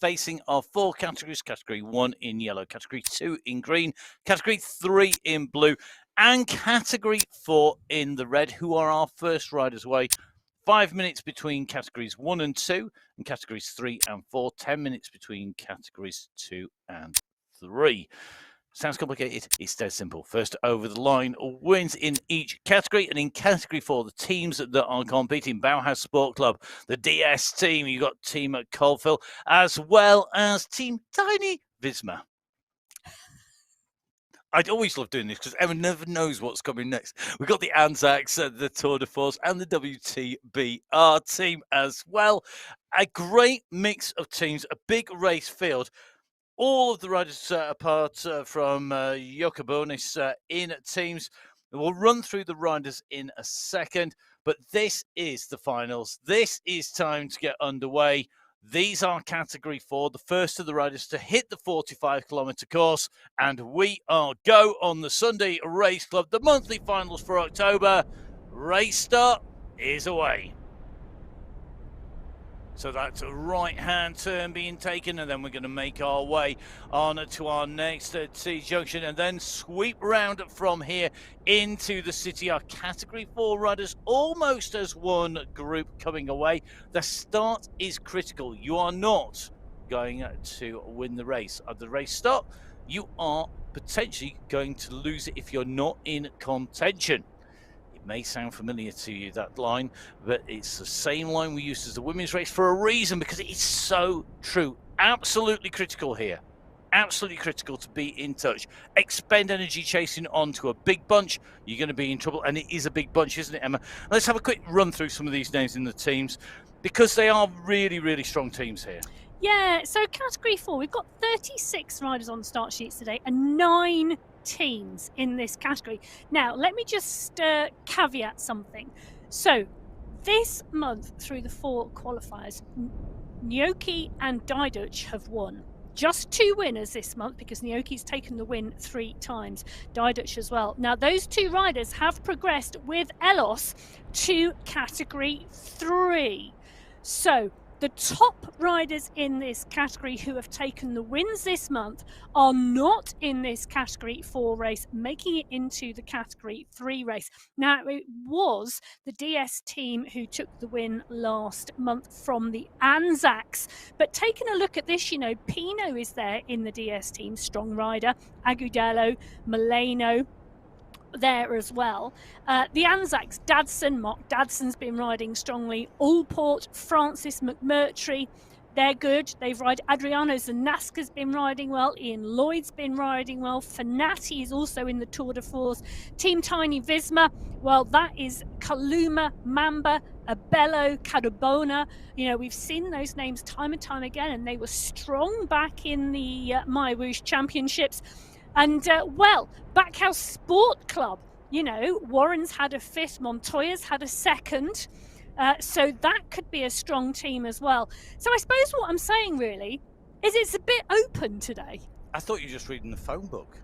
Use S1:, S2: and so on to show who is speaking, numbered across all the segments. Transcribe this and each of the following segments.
S1: facing our 4 categories. Category 1 in yellow, Category 2 in green, Category 3 in blue, and Category 4 in the red, who are our first riders away. 5 minutes between Categories 1 and 2 and Categories 3 and 4. 10 minutes between Categories 2 and 3. Sounds complicated. It's dead simple. First over the line wins in each category. And in Category 4, the teams that are competing, Bauhaus Sport Club, the DS team, you've got Team Colville, as well as Team Tiny Visma. I'd always love doing this because Emma never knows what's coming next. We've got the Anzacs, the Tour de Force, and the WTBR team as well. A great mix of teams, a big race field. All of the riders apart from Jokabonis in teams. We'll run through the riders in a second, but this is the finals. This is time to get underway. These are Category 4, the first of the riders to hit the 45-kilometre course, and we are go on the Sunday Race Club, the monthly finals for October. Race start is away. So that's a right-hand turn being taken, and then we're going to make our way on to our next T-junction and then sweep round from here into the city. Our Category 4 riders almost as one group coming away. The start is critical. You are not going to win the race. At the race start, you are potentially going to lose it if you're not in contention. May sound familiar to you, that line, but it's the same line we used as the women's race for a reason, because it is so true. Absolutely critical here. Absolutely critical to be in touch. Expend energy chasing onto a big bunch. You're going to be in trouble, and it is a big bunch, isn't it, Emma? Let's have a quick run through some of these names in the teams, because they are really, really strong teams here.
S2: Yeah, so Category 4, we've got 36 riders on start sheets today and 9 teams in this category. Now, let me just caveat something. So, this month through the 4 qualifiers, Gnocchi and Diduch have won. Just 2 winners this month, because Gnocchi's taken the win 3 times, Diduch as well. Now, those 2 riders have progressed with Elos to Category 3. So, the top riders in this category who have taken the wins this month are not in this Category 4 race, making it into the Category 3 race. Now, it was the DS team who took the win last month from the Anzacs. But taking a look at this, you know, Pino is there in the DS team, strong rider, Agudelo, Milano, there as well. The Anzacs, Dadson, Mark Dadson's been riding strongly. Allport, Francis McMurtry, they're good. They've ridden. Adriano Zanaska's been riding well. Ian Lloyd's been riding well. Fanati is also in the Tour de Force. Team Tiny Visma, well, that is Kaluma, Mamba, Abello, Cadabona. You know, we've seen those names time and time again, and they were strong back in the MyWhoosh Championships. And, well, Backhouse Sport Club, you know, Warren's had a 5th, Montoya's had a 2nd. So that could be a strong team as well. So I suppose what I'm saying, really, is it's a bit open today.
S1: I thought you were just reading the phone book.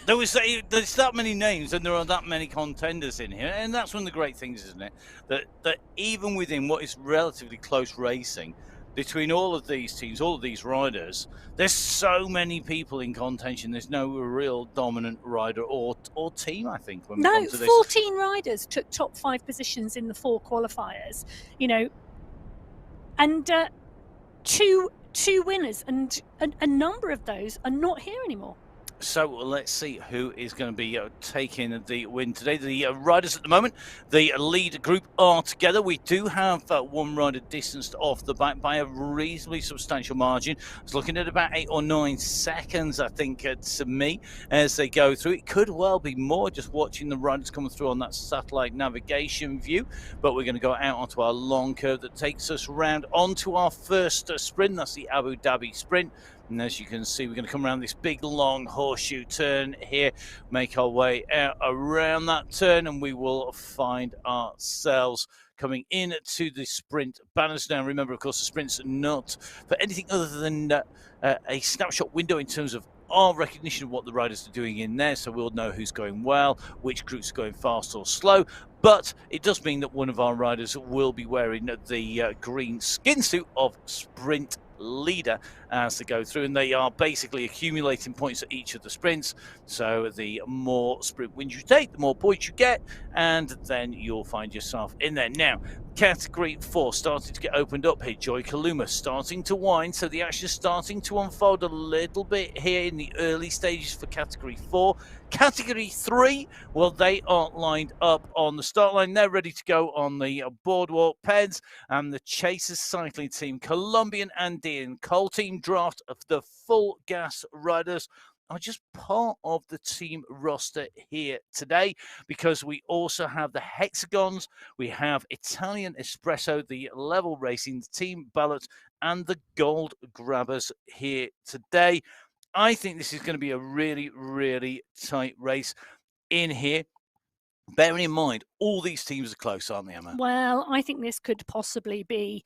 S1: There's that many names and there are that many contenders in here. And that's one of the great things, isn't it? That even within what is relatively close racing, between all of these teams, all of these riders, there's so many people in contention. There's no real dominant rider or team, I think, when we come to this.
S2: 14 riders took top 5 positions in the 4 qualifiers, you know, and two winners, and a number of those are not here anymore.
S1: So let's see who is going to be taking the win today. The riders at the moment, the lead group are together. We do have one rider distanced off the back by a reasonably substantial margin. I was looking at about 8 or 9 seconds, I think, to me, as they go through. It could well be more just watching the riders coming through on that satellite navigation view. But we're going to go out onto our long curve that takes us round onto our first sprint. That's the Abu Dhabi sprint. And as you can see, we're going to come around this big, long horseshoe turn here, make our way out around that turn, and we will find ourselves coming in to the sprint banners. Now, remember, of course, the sprint's not for anything other than a snapshot window in terms of our recognition of what the riders are doing in there, so we'll know who's going well, which groups are going fast or slow. But it does mean that one of our riders will be wearing the green skin suit of Sprint leader as they go through, and they are basically accumulating points at each of the sprints. So the more sprint wins you take, the more points you get, and then you'll find yourself in there. Now, Category 4 starting to get opened up here. Joy Kaluma starting to wind, so the action is starting to unfold a little bit here in the early stages for Category 4. Category 3, well, they are lined up on the start line. They're ready to go on the boardwalk. Peds and the Chasers cycling team, Colombian Andean, Cole Team Draft of the full gas riders are just part of the team roster here today, because we also have the Hexagons, we have Italian Espresso, the Level Racing, the Team Ballot, and the Gold Grabbers here today. I think this is going to be a really, really tight race in here. Bearing in mind, all these teams are close, aren't they, Emma?
S2: Well, I think this could possibly be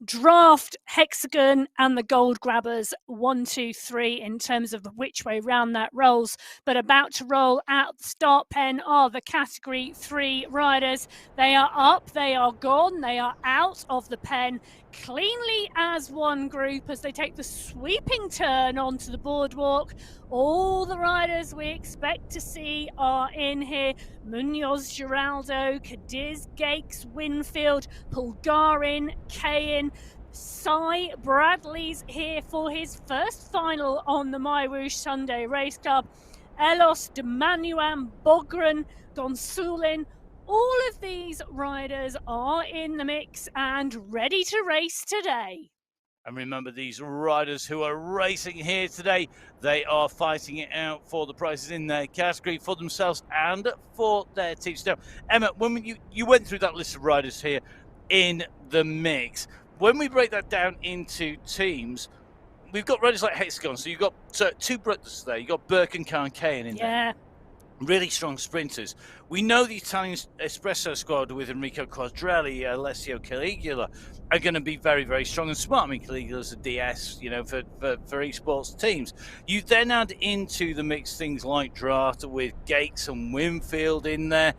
S2: Draft, Hexagon, and the Gold Grabbers 1, 2, 3 in terms of which way round that rolls. But about to roll out the start pen are the Category 3 riders. They are up, they are gone, they are out of the pen cleanly as one group as they take the sweeping turn onto the boardwalk. All the riders we expect to see are in here. Munoz, Geraldo, Cadiz, Gakes, Winfield, Pulgarin, Kayin, Cy Bradley's here for his first final on the MyWhoosh Sunday Race Club. Elos, Demanuan, Bogran, Gonsulin. All of these riders are in the mix and ready to race today.
S1: And remember, these riders who are racing here today, they are fighting it out for the prizes in their category, for themselves and for their teams. Now, Emma, when you went through that list of riders here in the mix, when we break that down into teams, we've got riders like Hexagon. So you've got two brothers there. You've got Burke and Kayan in there. Really strong sprinters. We know the Italian Espresso squad with Enrico Quadrelli, Alessio Caligula are going to be very, very strong and smart. I mean, Caligula's a DS, for esports teams. You then add into the mix things like Draft with Gates and Winfield in there.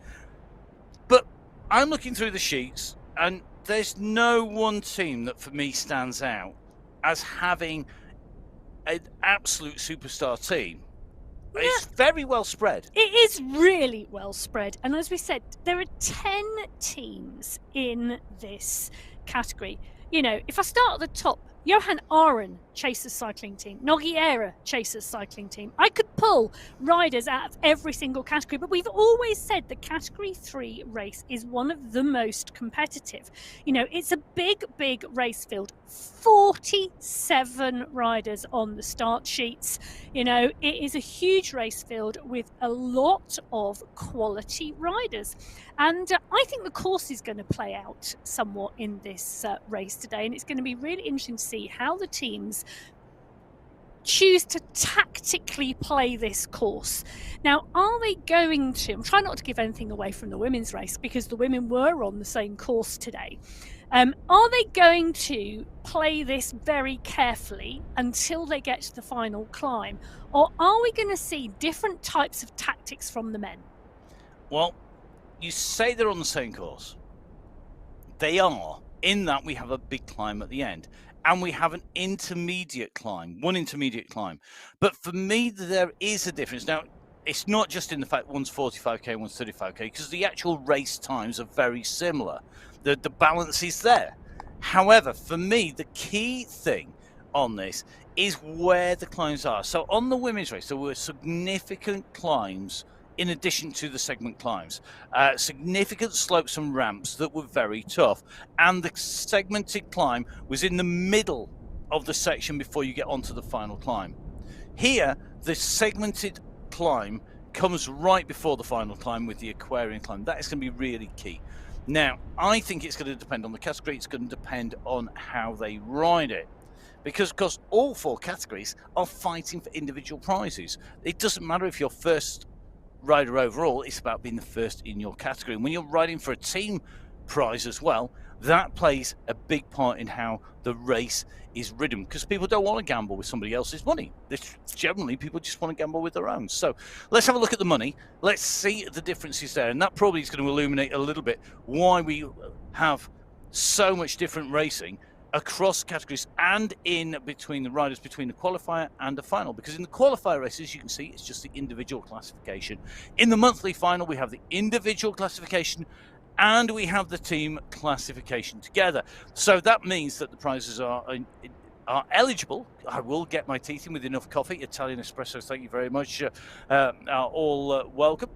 S1: But I'm looking through the sheets, and there's no one team that for me stands out as having an absolute superstar team. It's very well spread.
S2: It is really well spread. And as we said, there are 10 teams in this category. If I start at the top, Johan Aron, Chasers cycling team. Nogueira, Chasers cycling team. I could pull riders out of every single category, but we've always said the Category 3 race is one of the most competitive. It's a big, big race field. 47 riders on the start sheets. It is a huge race field with a lot of quality riders. And I think the course is going to play out somewhat in this race today. And it's going to be really interesting to see how the teams choose to tactically play this course. Now, are they going to, I'm trying not to give anything away from the women's race because the women were on the same course today. Are they going to play this very carefully until they get to the final climb? Or are we going to see different types of tactics from the men?
S1: Well, you say they're on the same course. They are, in that we have a big climb at the end. And we have an intermediate climb, one intermediate climb. But for me, there is a difference. Now, it's not just in the fact one's 45k and one's 35k, because the actual race times are very similar. The balance is there. However, for me, the key thing on this is where the climbs are. So on the women's race, there were significant climbs in addition to the segment climbs, significant slopes and ramps that were very tough. And the segmented climb was in the middle of the section before you get onto the final climb. Here, the segmented climb comes right before the final climb with the aquarium climb. That is going to be really key. Now, I think it's going to depend on the category. It's going to depend on how they ride it. Because, of course, all four categories are fighting for individual prizes. It doesn't matter if you're first rider overall, it's about being the first in your category. And when you're riding for a team prize as well, that plays a big part in how the race is ridden, because people don't want to gamble with somebody else's money. Generally, people just want to gamble with their own. So let's have a look at the money. Let's see the differences there. And that probably is going to illuminate a little bit why we have so much different racing across categories and in between the riders between the qualifier and the final, because in the qualifier races you can see it's just the individual classification. In the monthly final we have the individual classification and we have the team classification together. So that means that the prizes are eligible. I will get my teeth in with enough coffee. Italian espresso, thank you very much. Are all welcome.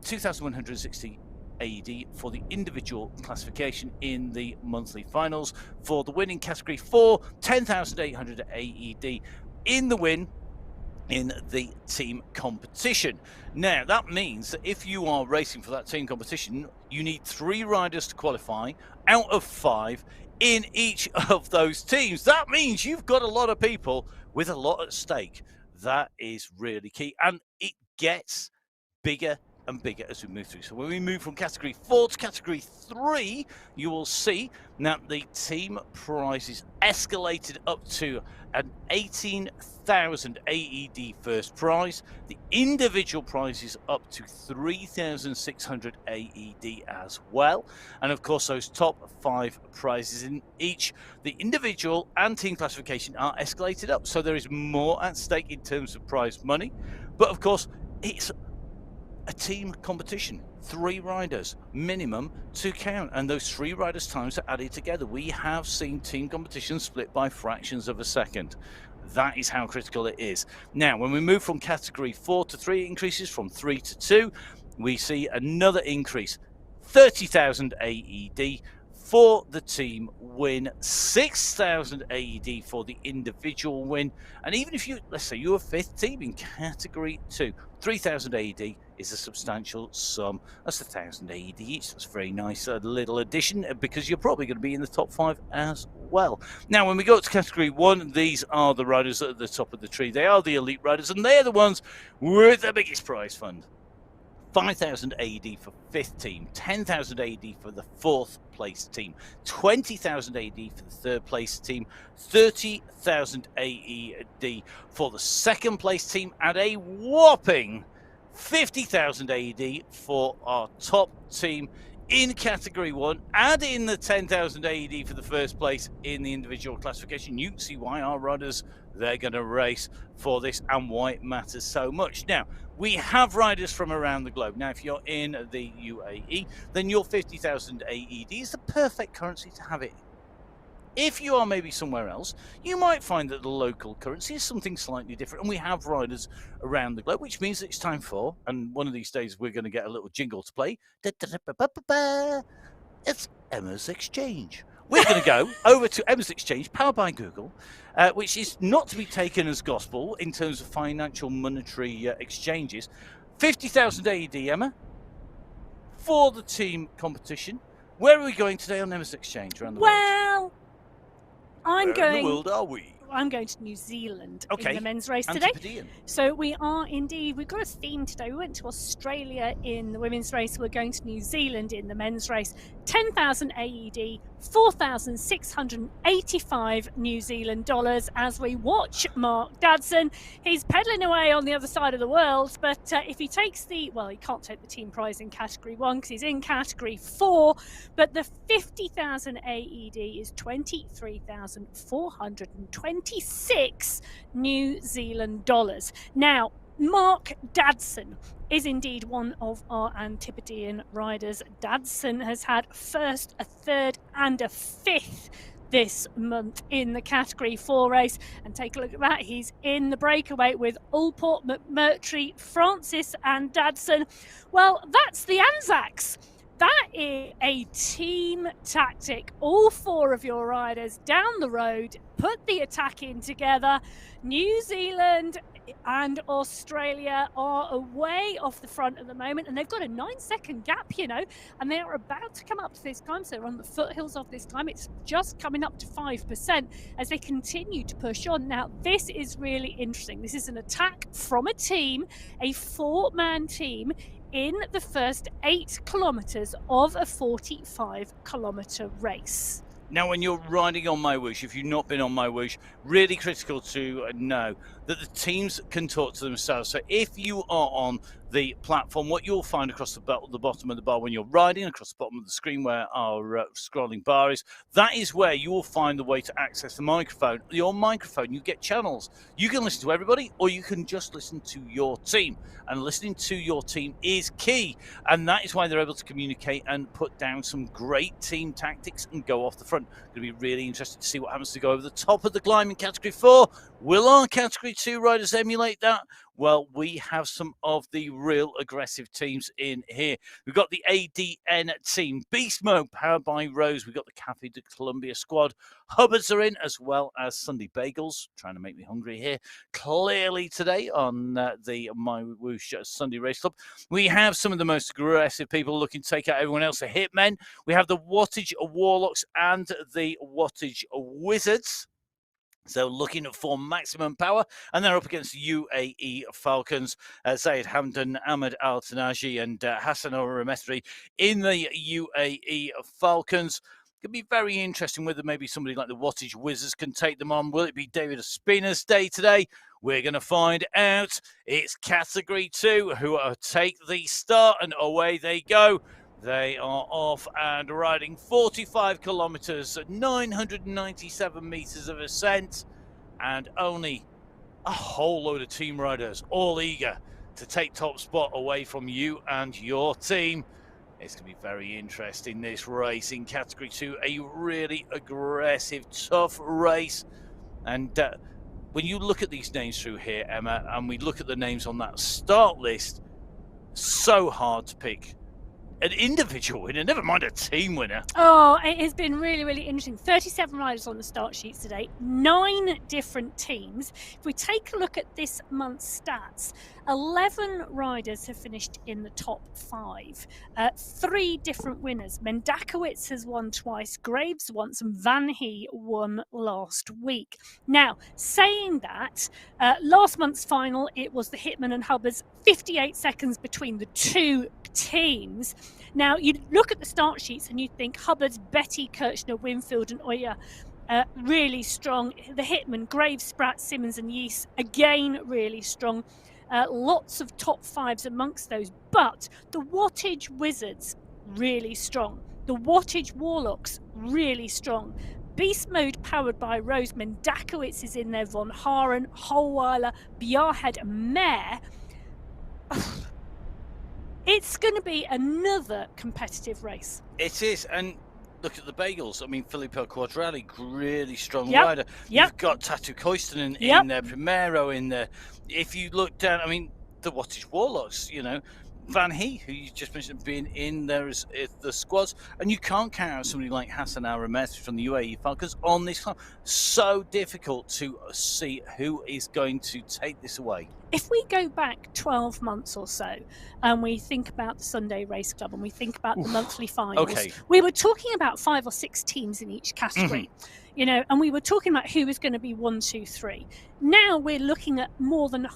S1: 2,160 AED for the individual classification in the monthly finals. For the win in category 4, 10,800 AED in the win in the team competition. Now that means that if you are racing for that team competition, you need 3 riders to qualify out of 5 in each of those teams. That means you've got a lot of people with a lot at stake. That is really key, and it gets bigger and bigger as we move through. So when we move from category 4 to category 3, you will see that the team prizes escalated up to an 18,000 AED first prize. The individual prizes up to 3,600 AED as well. And of course, those top 5 prizes in each the individual and team classification are escalated up. So there is more at stake in terms of prize money. But of course, it's a team competition, 3 riders minimum to count, and those 3 riders' times are added together. We have seen team competitions split by fractions of a second. That is how critical it is. Now, when we move from category 4 to 3, it increases from 3 to 2. We see another increase, 30,000 AED for the team win, 6,000 AED for the individual win, and even if you, let's say you're a 5th team in category 2, 3,000 AED is a substantial sum. That's 1,000 AED each. That's a very nice little addition, because you're probably going to be in the top 5 as well. Now, when we go to category 1, these are the riders at the top of the tree. They are the elite riders, and they are the ones with the biggest prize fund. 5,000 AED for 5th team, 10,000 AED for the 4th place team, 20,000 AED for the 3rd place team, 30,000 AED for the 2nd place team, and a whopping 50,000 AED for our top team in category 1, and in the 10,000 AED for the 1st place in the individual classification. You can see why our riders, they're going to race for this and why it matters so much. Now, we have riders from around the globe. Now, if you're in the UAE, then your 50,000 AED is the perfect currency to have it. If you are maybe somewhere else, you might find that the local currency is something slightly different, and we have riders around the globe, which means it's time for, and one of these days we're going to get a little jingle to play. It's Emma's Exchange. We're going to go over to Emma's Exchange, powered by Google, which is not to be taken as gospel in terms of financial monetary exchanges. 50,000 AED, Emma, for the team competition. Where are we going today on Emma's Exchange around the world?
S2: I'm
S1: Where in the world are we?
S2: I'm going to New Zealand in
S1: Okay.
S2: the men's race today.
S1: Antipodean.
S2: So we are indeed, we've got a theme today. We went to Australia in the women's race. We're going to New Zealand in the men's race. 10,000 AED, 4,685 New Zealand dollars as we watch Mark Dadson. He's pedaling away on the other side of the world, but if he takes he can't take the team prize in category 1 because he's in category 4, but the 50,000 AED is 23,426 New Zealand dollars. Now, Mark Dadson is indeed one of our Antipodean riders. Dadson has had 1st, a 3rd and a 5th this month in the category 4 race, and take a look at that. He's in the breakaway with Allport, McMurtry, Francis and Dadson. Well, that's the Anzacs. That is a team tactic. All 4 of your riders down the road, put the attack in together. New Zealand and Australia are away off the front at the moment, and they've got a 9-second gap, and they are about to come up to this time. So they're on the foothills of this time. It's just coming up to 5% as they continue to push on. Now, this is really interesting. This is an attack from a team, a 4-man team, in the first 8 kilometres of a 45-kilometre race.
S1: Now, when you're riding on MyWhoosh, if you've not been on MyWhoosh, really critical to know that the teams can talk to themselves. So if you are on the platform, what you'll find across the bottom of the bar when you're riding, across the bottom of the screen where our scrolling bar is, that is where you will find the way to access the microphone. Your microphone, you get channels. You can listen to everybody, or you can just listen to your team. And listening to your team is key. And that is why they're able to communicate and put down some great team tactics and go off the front. Going to be really interested to see what happens to go over the top of the climb in Category 4. Will our Category 2 riders emulate that? Well, we have some of the real aggressive teams in here. We've got the ADN team, Beast Mode, powered by Rose. We've got the Cafe de Colombia squad. Hubbards are in, as well as Sunday Bagels. Trying to make me hungry here. Clearly today on the MyWhoosh Sunday Race Club. We have some of the most aggressive people looking to take out everyone else. The Hitmen. We have the Wattage Warlocks and the Wattage Wizards. So looking for maximum power, and they're up against UAE Falcons, Zayed Hamdan, Ahmed Al-Tanaji, and Hassan Al-Ramesri in the UAE Falcons. Could be very interesting whether maybe somebody like the Wattage Wizards can take them on. Will it be David Ospina's day today? We're going to find out. It's Category 2 who take the start, and away they go. They are off and riding 45 kilometers, 997 meters of ascent, and only a whole load of team riders, all eager to take top spot away from you and your team. It's going to be very interesting, this race in Category 2, a really aggressive, tough race. And when you look at these names through here, Emma, and we look at the names on that start list, so hard to pick an individual winner, never mind a team winner.
S2: Oh, it has been really, really interesting. 37 riders on the start sheets today, 9 different teams. If we take a look at this month's stats, 11 riders have finished in the top 5. 3 different winners. Mendakowicz has won twice, Graves once, and Van He won last week. Now, saying that, last month's final, it was the Hitman and Hubbards, 58 seconds between the two teams. Now, you look at the start sheets and you think Hubbards, Betty, Kirchner, Winfield, and Oya, really strong. The Hitman, Graves, Spratt, Simmons, and Yeast, again, really strong. Lots of top 5s amongst those. But the Wattage Wizards, really strong. The Wattage Warlocks, really strong. Beast Mode, powered by Rose. Mendakowicz is in there. Von Haren, Holweiler, Bjarhead, and Mare. It's going to be another competitive race.
S1: It is, and look at the Bagels. I mean, Filippo Quadrali, really strong rider. You've got Tatu Koistonen in there, Primero in there. If you look down, I mean, the Wattage Warlocks, you know, Van He, who you just mentioned being in there as the squads, and you can't count out somebody like Hassan Al-Ramesri from the UAE Falcons on this climb. So difficult to see who is going to take this away.
S2: If we go back 12 months or so and we think about the Sunday Race Club and we think about the monthly finals, we were talking about 5 or 6 teams in each category, you know, and we were talking about who was going to be 1, 2, 3. Now we're looking at more than,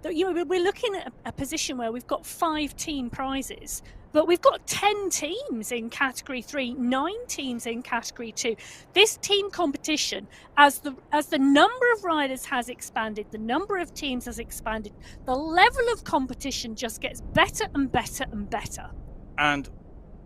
S2: you know, we're looking at a position where we've got 5 team prizes, but we've got 10 teams in Category 3, 9 teams in Category 2. This team competition, as the number of riders has expanded, the number of teams has expanded, the level of competition just gets better and better and better.
S1: And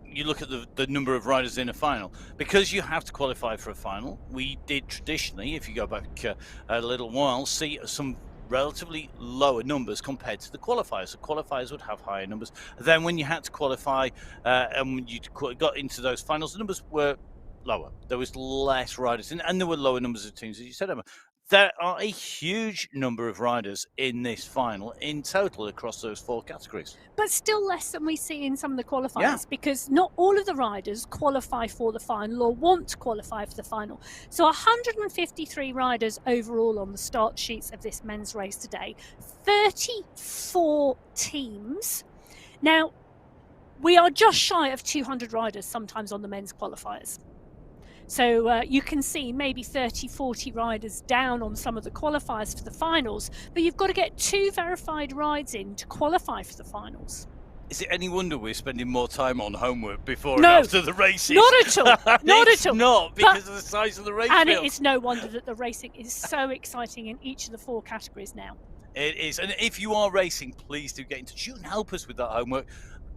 S1: you look at the number of riders in a final, because you have to qualify for a final. We did traditionally, if you go back a little while, see some relatively lower numbers compared to the qualifiers. The qualifiers would have higher numbers. Then when you had to qualify and when you got into those finals, the numbers were lower. There was less riders and there were lower numbers of teams, as you said, Emma. There are a huge number of riders in this final in total across those 4 categories.
S2: But still less than we see in some of the qualifiers, because not all of the riders qualify for the final or want to qualify for the final. So 153 riders overall on the start sheets of this men's race today, 34 teams. Now, we are just shy of 200 riders sometimes on the men's qualifiers. So you can see maybe 30, 40 riders down on some of the qualifiers for the finals, but you've got to get 2 verified rides in to qualify for the finals.
S1: Is it any wonder we're spending more time on homework before and after the races?
S2: Not at all. Not at all.
S1: Not because of the size of the race
S2: and
S1: field.
S2: It's no wonder that the racing is so exciting in each of the 4 categories now.
S1: It is. And if you are racing, please do get in touch. You can help us with that homework.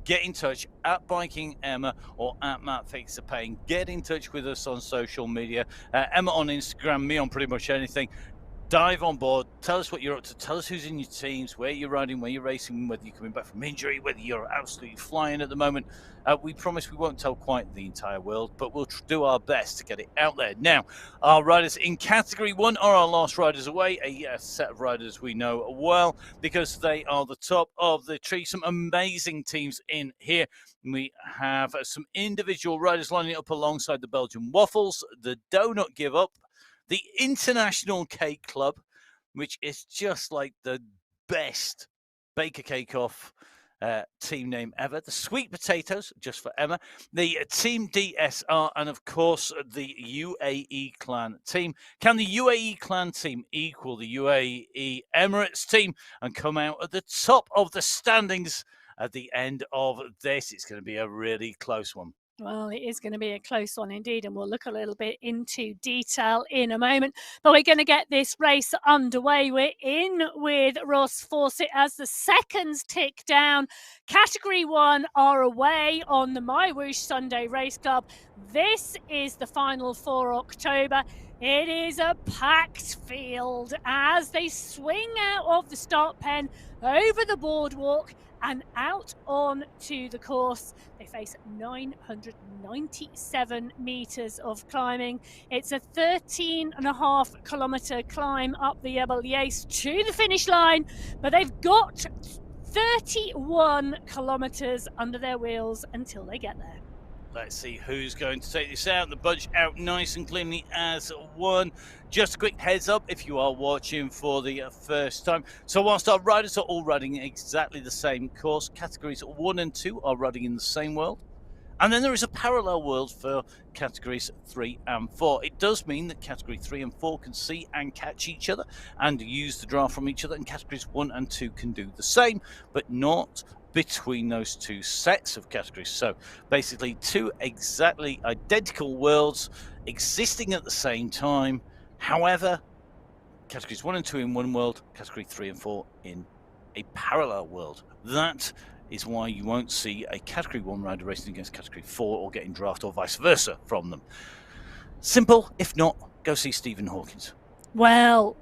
S1: Get in touch at Biking Emma or at Matt Fixer Payne. Get in touch with us on social media. Emma on Instagram, me on pretty much anything. Dive on board. Tell us what you're up to. Tell us who's in your teams, where you're riding, where you're racing, whether you're coming back from injury, whether you're absolutely flying at the moment. We promise we won't tell quite the entire world, but we'll do our best to get it out there. Now, our riders in Category 1 are our last riders away, a set of riders we know well because they are the top of the tree. Some amazing teams in here. We have some individual riders lining up alongside the Belgian Waffles, the Donut Give Up, the International Cake Club, which is just like the best Baker Cake Off team name ever. The Sweet Potatoes, just for Emma. The Team DSR, and of course, the UAE Clan team. Can the UAE Clan team equal the UAE Emirates team and come out at the top of the standings at the end of this? It's going to be a really close one.
S2: Well, it is going to be a close one indeed, and we'll look a little bit into detail in a moment. But we're going to get this race underway. We're in with Ross Fawcett as the seconds tick down. Category 1 are away on the MyWhoosh Sunday Race Club. This is the final for October. It is a packed field as they swing out of the start pen over the boardwalk and out on to the course. They face 997 meters of climbing. It's a 13.5 kilometer climb up the Jebel Yais to the finish line, but they've got 31 kilometers under their wheels until they get there.
S1: Let's see who's going to take this out. The bunch out nice and cleanly as one. Just a quick heads up if you are watching for the first time. So whilst our riders are all riding exactly the same course, categories 1 and 2 are riding in the same world. And then there is a parallel world for categories 3 and 4. It does mean that category 3 and 4 can see and catch each other and use the draft from each other, and categories 1 and 2 can do the same, but not between those two sets of categories. So basically 2 exactly identical worlds existing at the same time. However, categories 1 and 2 in one world, category 3 and 4 in a parallel world. That is why you won't see a category 1 rider racing against category 4 or getting draft or vice versa from them. Simple. If not, go see Stephen Hawkins.
S2: Well,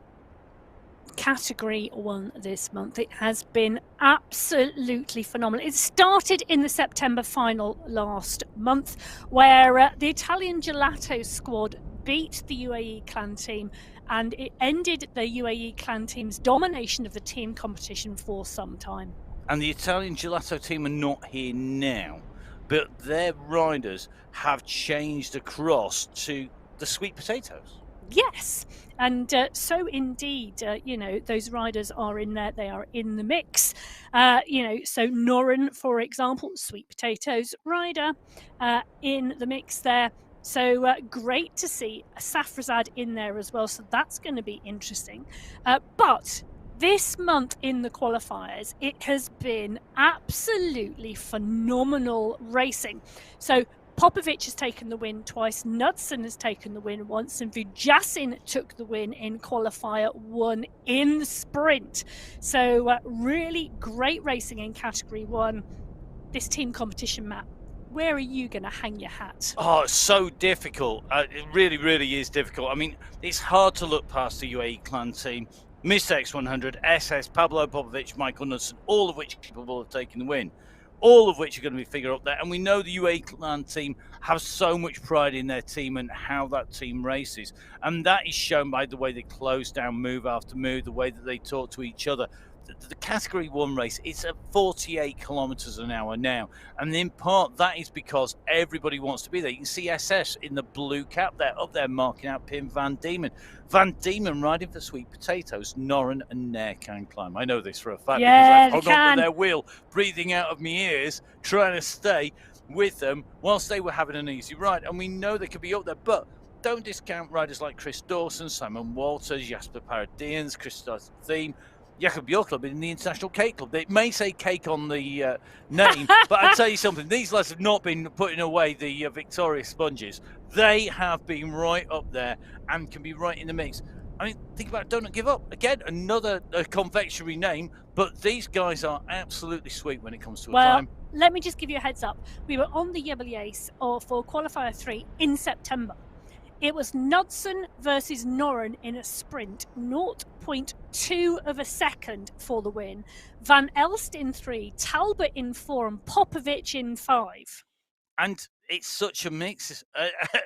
S2: category 1 this month, it has been absolutely phenomenal. It started in the September final last month where the Italian Gelato squad beat the UAE Clan team, and it ended the UAE Clan team's domination of the team competition for some time.
S1: And the Italian Gelato team are not here now, but their riders have changed across to the Sweet Potatoes.
S2: Yes, and so indeed, those riders are in there. They are in the mix. So Noren, for example, Sweet Potatoes rider in the mix there. So great to see Safrazad in there as well. So that's going to be interesting. But this month in the qualifiers, it has been absolutely phenomenal racing. So Popovic has taken the win twice, Knudsen has taken the win once, and Vujasin took the win in qualifier 1 in the sprint. So really great racing in category 1. This team competition, Matt, where are you going to hang your hat?
S1: Oh, it's so difficult. It really, really is difficult. I mean, it's hard to look past the UAE Clan team. Mr. X100, SS, Pablo Popovic, Michael Knudsen, all of which are capable of taking the win. All of which are going to be figured up there. And we know the UAE Clan team have so much pride in their team and how that team races. And that is shown by the way they close down move after move, the way that they talk to each other. The category 1 race, it's at 48 kilometers an hour now, and in part that is because everybody wants to be there. You can see SS in the blue cap there, up there marking out Pim Van Diemen. Van Diemen riding for Sweet Potatoes. Noren and Nair can climb. I know this for a fact because I've hung on to their wheel, breathing out of my ears, trying to stay with them whilst they were having an easy ride, and we know they could be up there. But don't discount riders like Chris Dawson, Simon Walters, Jasper Paradians, Christos Thiem, Jakob Björklund in the International Cake Club. It may say cake on the name, but I'll tell you something, these lads have not been putting away the Victoria Sponges. They have been right up there and can be right in the mix. I mean, think about Don't Give Up. Again, another confectionery name, but these guys are absolutely sweet when it comes to a climb.
S2: Let me just give you a heads up. We were on the Yebble Ace for qualifier 3 in September. It was Knudsen versus Norren in a sprint, 0.2 of a second for the win. Van Elst in 3, Talbot in 4, and Popovic in 5.
S1: And it's such a mix.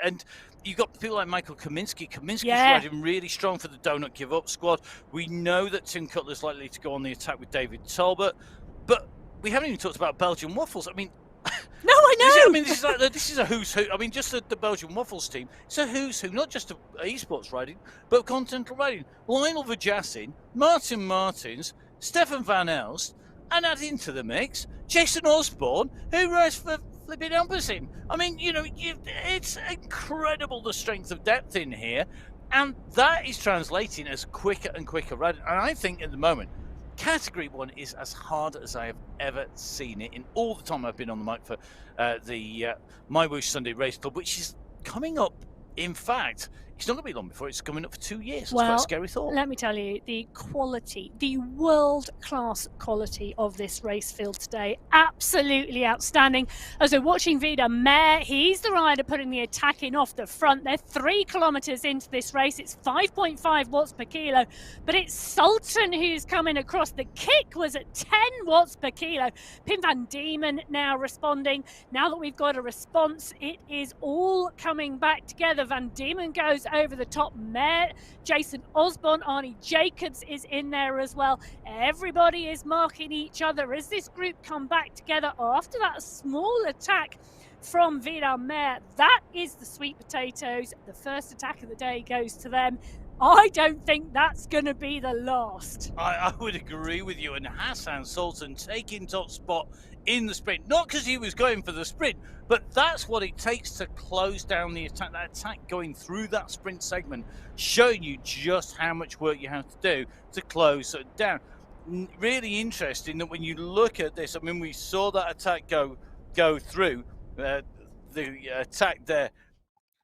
S1: And you've got people like Michael Kaminsky. Kaminsky's
S2: Yeah.
S1: riding really strong for the Don't Give Up squad. We know that Tim Cutler's likely to go on the attack with David Talbot, but we haven't even talked about Belgian Waffles. I mean,
S2: no, I know.
S1: I mean, this is a who's who. I mean, just the Belgian Waffles team. It's a who's who, not just of esports riding, but continental riding. Lionel Verjassin, Martin Martins, Stefan Van Elst, and add into the mix Jason Osborne, who rides for flipping Ampersand. I mean, you know, it's incredible the strength of depth in here, and that is translating as quicker and quicker riding. And I think at the moment, Category 1 is as hard as I have ever seen it in all the time I've been on the mic for the MyWhoosh Sunday Race Club, which is coming up. In fact, it's not going to be long before it's coming up for 2 years. It's quite a scary thought.
S2: Let me tell you, the quality, the world-class quality of this race field today, absolutely outstanding. As we're watching Vidar Mayer, he's the rider putting the attack in off the front. They're 3 kilometres into this race. It's 5.5 watts per kilo, but it's Sultan who's coming across. The kick was at 10 watts per kilo. Pim van Diemen now responding. Now that we've got a response, it is all coming back together. Van Diemen goes over the top. Mayer, Jason Osborne, Arnie Jacobs is in there as well. Everybody is marking each other as this group come back together after that small attack from Vidar Mayer. That is the sweet potatoes. The first attack of the day goes to them. I don't think that's going to be the last.
S1: I would agree with you. And Hassan Sultan taking top spot in the sprint, not because he was going for the sprint, but that's what it takes to close down the attack. That attack going through that sprint segment, showing you just how much work you have to do to close it down. Really interesting that when you look at this, I mean, we saw that attack go through the attack there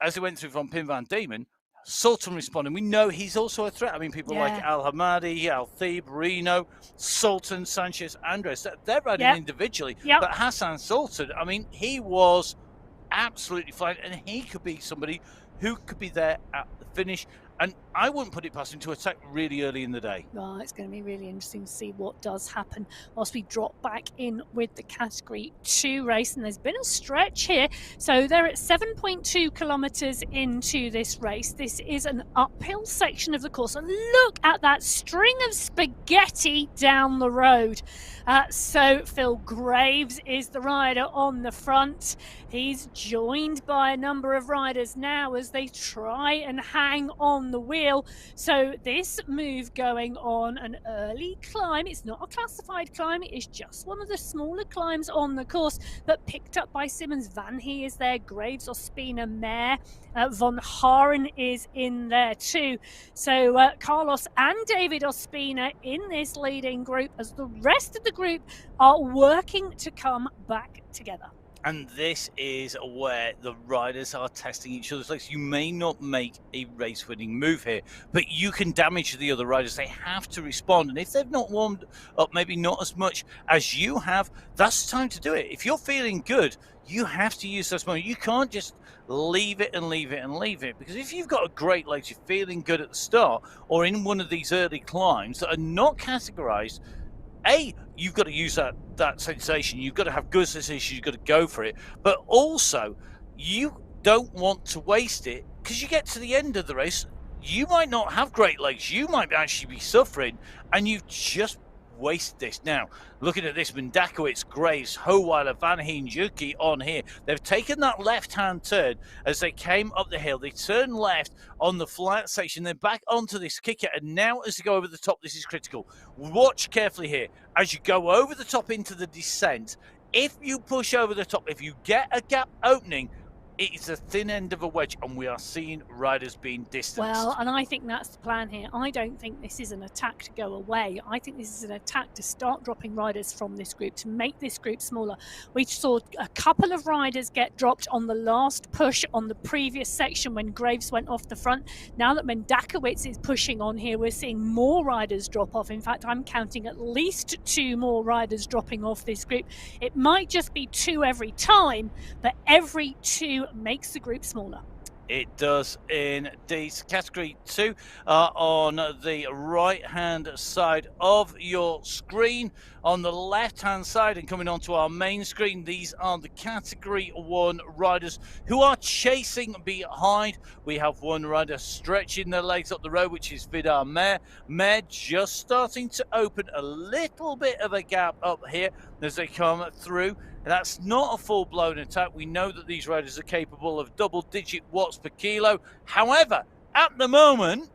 S1: as it went through from Pim van Diemen. Sultan responding. We know he's also a threat. I mean, people like Al Hamadi, Al Thib, Reno, Sultan, Sanchez, Andres, they're riding individually. But Hassan Sultan, I mean, he was absolutely flying, and he could be somebody who could be there at the finish. And I wouldn't put it past him to attack really early in the day.
S2: Well, it's going to be really interesting to see what does happen whilst we drop back in with the Category 2 race. And there's been a stretch here. So they're at 7.2 kilometres into this race. This is an uphill section of the course. And look at that string of spaghetti down the road. So Phil Graves is the rider on the front. He's joined by a number of riders now as they try and hang on the wheel. So this move going on an early climb. It's not a classified climb. It is just one of the smaller climbs on the course, but picked up by Simmons. Van He is there. Graves, Ospina, Mayer. Von Haren is in there too. So Carlos and David Ospina in this leading group as the rest of the group are working to come back together.
S1: And this is where the riders are testing each other's legs. You may not make a race-winning move here, but you can damage the other riders. They have to respond. And if they've not warmed up, maybe not as much as you have, that's time to do it. If you're feeling good, you have to use this moment. You can't just leave it and leave it and leave it. Because if you've got a great legs, you're feeling good at the start, or in one of these early climbs that are not categorized, you've got to use that sensation. You've got to have good sensation. You've got to go for it. But also, you don't want to waste it because you get to the end of the race. You might not have great legs. You might actually be suffering, and you've just wasted this. Now, looking at this, Mendakowicz, Graves, Howeiler, Van Heen, Juki on here. They've taken that left-hand turn as they came up the hill. They turn left on the flat section, then back onto this kicker, and now as they go over the top, this is critical. Watch carefully here. As you go over the top into the descent, if you push over the top, if you get a gap opening, It's a thin end of a wedge, and we are seeing riders being distanced.
S2: Well, and I think that's the plan here. I don't think this is an attack to go away. I think this is an attack to start dropping riders from this group, to make this group smaller. We saw a couple of riders get dropped on the last push on the previous section when Graves went off the front. Now that Mendakowicz is pushing on here, we're seeing more riders drop off. In fact, I'm counting at least 2 more riders dropping off this group. It might just be 2 every time, but every 2 makes the group smaller.
S1: It does indeed. Category 2 on the right-hand side of your screen. On the left-hand side and coming onto our main screen, these are the Category 1 riders who are chasing behind. We have one rider stretching their legs up the road, which is Vidar Mehr. Mehr just starting to open a little bit of a gap up here as they come through. That's not a full-blown attack. We know that these riders are capable of double-digit watts per kilo. However, at the moment,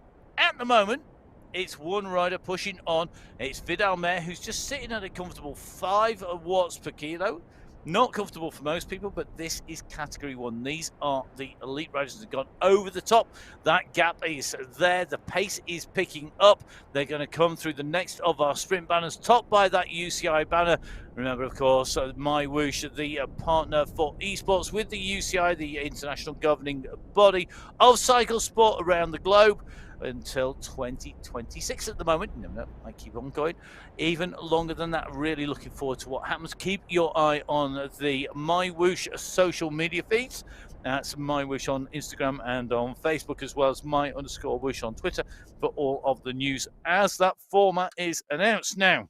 S1: it's one rider pushing on. It's Vidal Mehr, who's just sitting at a comfortable 5 watts per kilo. Not comfortable for most people, but this is Category 1. These are the elite riders that have gone over the top. That gap is there. The pace is picking up. They're going to come through the next of our sprint banners, topped by that UCI banner. Remember, of course, MyWhoosh, the partner for esports with the UCI, the international governing body of cycle sport around the globe, until 2026 at the moment. No, I keep on going even longer than that. Really looking forward to what happens. Keep your eye on the MyWhoosh social media feeds. That's MyWhoosh on Instagram and on Facebook, as well as my_whoosh on Twitter, for all of the news as that format is announced. Now,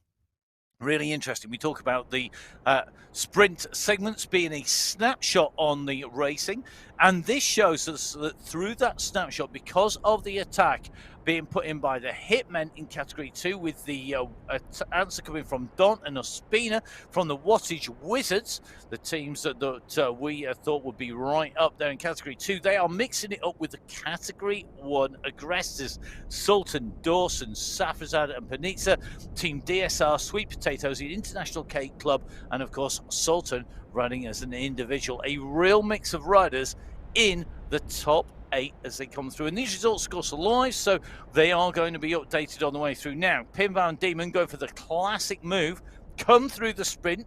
S1: really interesting. We talk about the sprint segments being a snapshot on the racing, and this shows us that through that snapshot, because of the attack being put in by the Hitmen in Category 2, with the answer coming from Don and Ospina from the Wattage Wizards, the teams that we thought would be right up there in Category 2, they are mixing it up with the Category 1 aggressors: Sultan, Dawson, Safrazad and Panizza, Team DSR, Sweet Potatoes, the International Cake Club, and of course Sultan running as an individual. A real mix of riders in the top 8 as they come through, and these results of course are live, so they are going to be updated on the way through. Now, Pim van Diemen going for the classic move, come through the sprint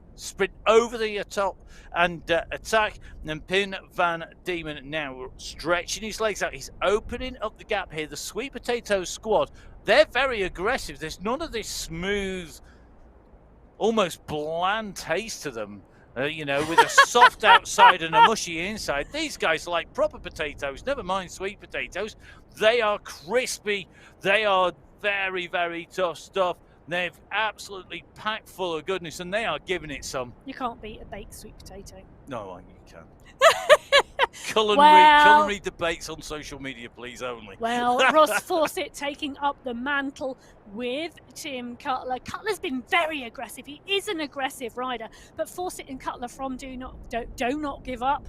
S1: over the top and attack, and then Pim van Diemen now stretching his legs out. He's opening up the gap here. The Sweet Potato squad, they're very aggressive. There's none of this smooth, almost bland taste to them. You know, with a soft outside and a mushy inside. These guys are like proper potatoes, never mind sweet potatoes. They are crispy. They are very, very tough stuff. They're absolutely packed full of goodness, and they are giving it some.
S2: You can't beat a baked sweet potato.
S1: No, you can't. Culinary debates on social media, please, only.
S2: Well, Ross Fawcett taking up the mantle with Tim Cutler. Cutler's been very aggressive. He is an aggressive rider, but Fawcett and Cutler from Do Not Give Up.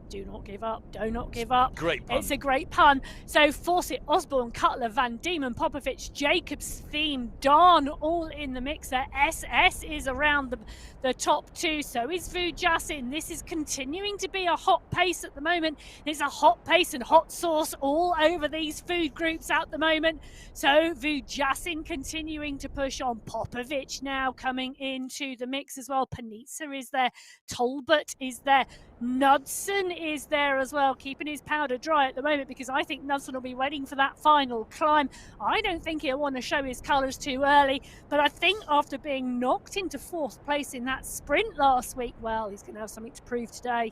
S2: Do not give up. Do not give up.
S1: Great pun.
S2: It's a great pun. So Fawcett, Osborne, Cutler, Van Diemen, Popovic, Jacobs, Thiem, Darn, all in the mixer. SS is around the top 2. So is Vujasin. This is continuing to be a hot pace at the moment. There's a hot pace and hot sauce all over these food groups at the moment. So Vujasin continuing to push on. Popovic now coming into the mix as well. Panizza is there. Tolbert is there. Knudsen is there as well, keeping his powder dry at the moment, because I think Knudsen will be waiting for that final climb. I don't think he'll want to show his colours too early, but I think after being knocked into 4th place in that sprint last week, well, he's going to have something to prove today.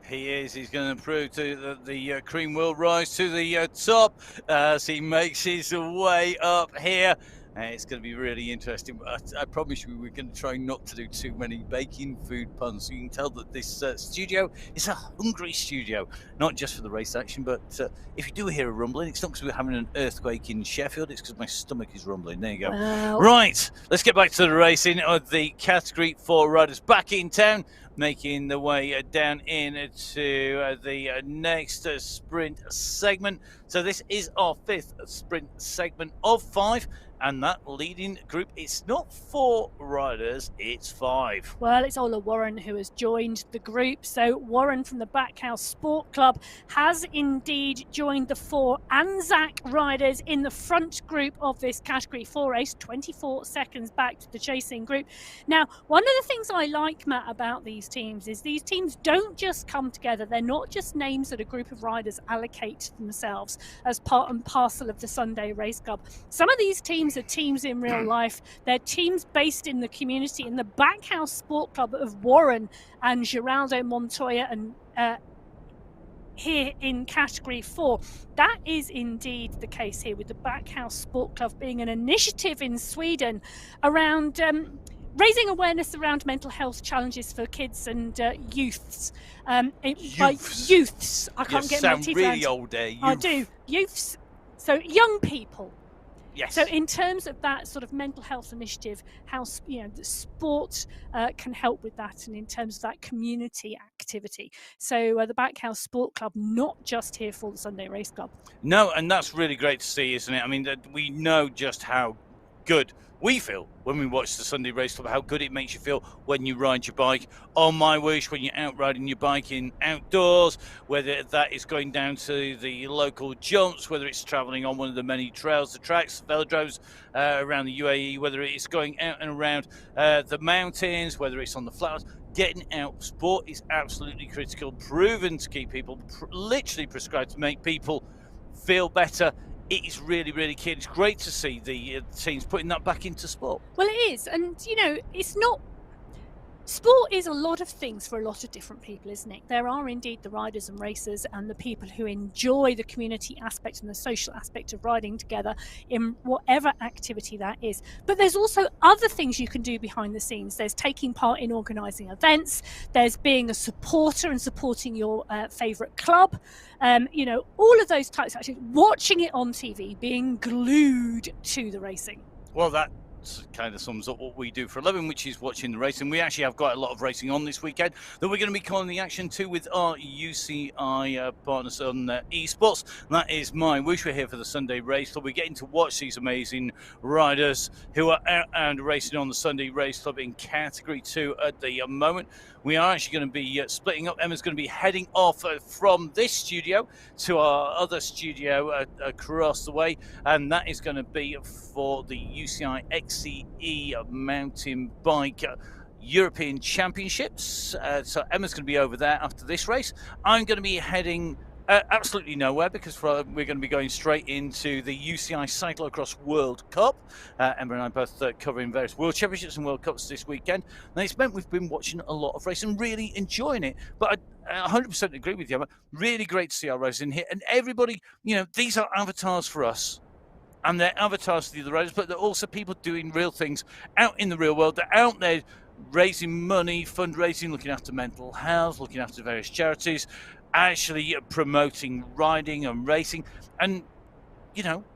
S1: He is. He's going to prove to the cream will rise to the top as he makes his way up here. It's going to be really interesting. I promise you, we're going to try not to do too many baking food puns. You can tell that this studio is a hungry studio, not just for the race action, but if you do hear a rumbling, it's not because we're having an earthquake in Sheffield, it's because my stomach is rumbling. There you go.
S2: Wow.
S1: Right, let's get back to the racing of the Category 4 riders back in town. making the way down into the next sprint segment. So this is our 5th sprint segment of 5, and that leading group, it's not 4 riders, it's 5.
S2: Well, it's Ola Warren who has joined the group. So Warren from the Backhouse Sport Club has indeed joined the 4 Anzac riders in the front group of this Category 4 race, 24 seconds back to the chasing group. Now, one of the things I like, Matt, about these teams is these teams don't just come together. They're not just names that a group of riders allocate to themselves as part and parcel of the Sunday Race Club. Some of these teams are teams in real life. They're teams based in the community. In the Backhouse Sport Club of Warren and Geraldo Montoya and here in Category 4. That is indeed the case here with the Backhouse Sport Club being an initiative in Sweden around raising awareness around mental health challenges for kids and youths. Youths. I can't get my teeth
S1: really
S2: around.
S1: Old there.
S2: I do. Youths. So young people.
S1: Yes.
S2: So in terms of that sort of mental health initiative, how the sport can help with that, and in terms of that community activity. So the Backhouse Sport Club, not just here for the Sunday Race Club.
S1: No, and that's really great to see, isn't it? I mean, we know just how good we feel when we watch the Sunday Race Club, how good it makes you feel when you ride your bike on MyWhoosh, when you're out riding your bike in outdoors, whether that is going down to the local jumps, whether it's travelling on one of the many trails, the tracks, the velodromes around the UAE, whether it's going out and around the mountains, whether it's on the flats. Getting out. Sport is absolutely critical, proven to keep people, literally prescribed to make people feel better. It is really, really key. It's great to see the teams putting that back into sport.
S2: Well, it is. And, it's not... Sport is a lot of things for a lot of different people, isn't it? There are indeed the riders and racers and the people who enjoy the community aspect and the social aspect of riding together in whatever activity that is. But there's also other things you can do behind the scenes. There's taking part in organising events. There's being a supporter and supporting your favourite club. All of those types of activities. Watching it on TV, being glued to the racing.
S1: Well, that kind of sums up what we do for a living, which is watching the racing. We actually have quite a lot of racing on this weekend that we're going to be calling the action to with our UCI partners on esports. That is MyWhoosh. We're here for the Sunday Race Club. We're getting to watch these amazing riders who are out and racing on the Sunday Race Club in Category 2 at the moment. We are actually going to be splitting up. Emma's going to be heading off from this studio to our other studio across the way, and that is going to be for the UCI XCE mountain bike European Championships. So Emma's going to be over there after this race. I'm going to be heading absolutely nowhere, because we're going to be going straight into the UCI Cyclocross World Cup. Emma and I both covering various World Championships and World Cups this weekend. And it's meant we've been watching a lot of racing, really enjoying it. But I 100% agree with you, Emma. Really great to see our riders in here. And everybody, these are avatars for us. And they're avatars to the other riders, but they're also people doing real things out in the real world. They're out there raising money, fundraising, looking after mental health, looking after various charities, actually promoting riding and racing. And,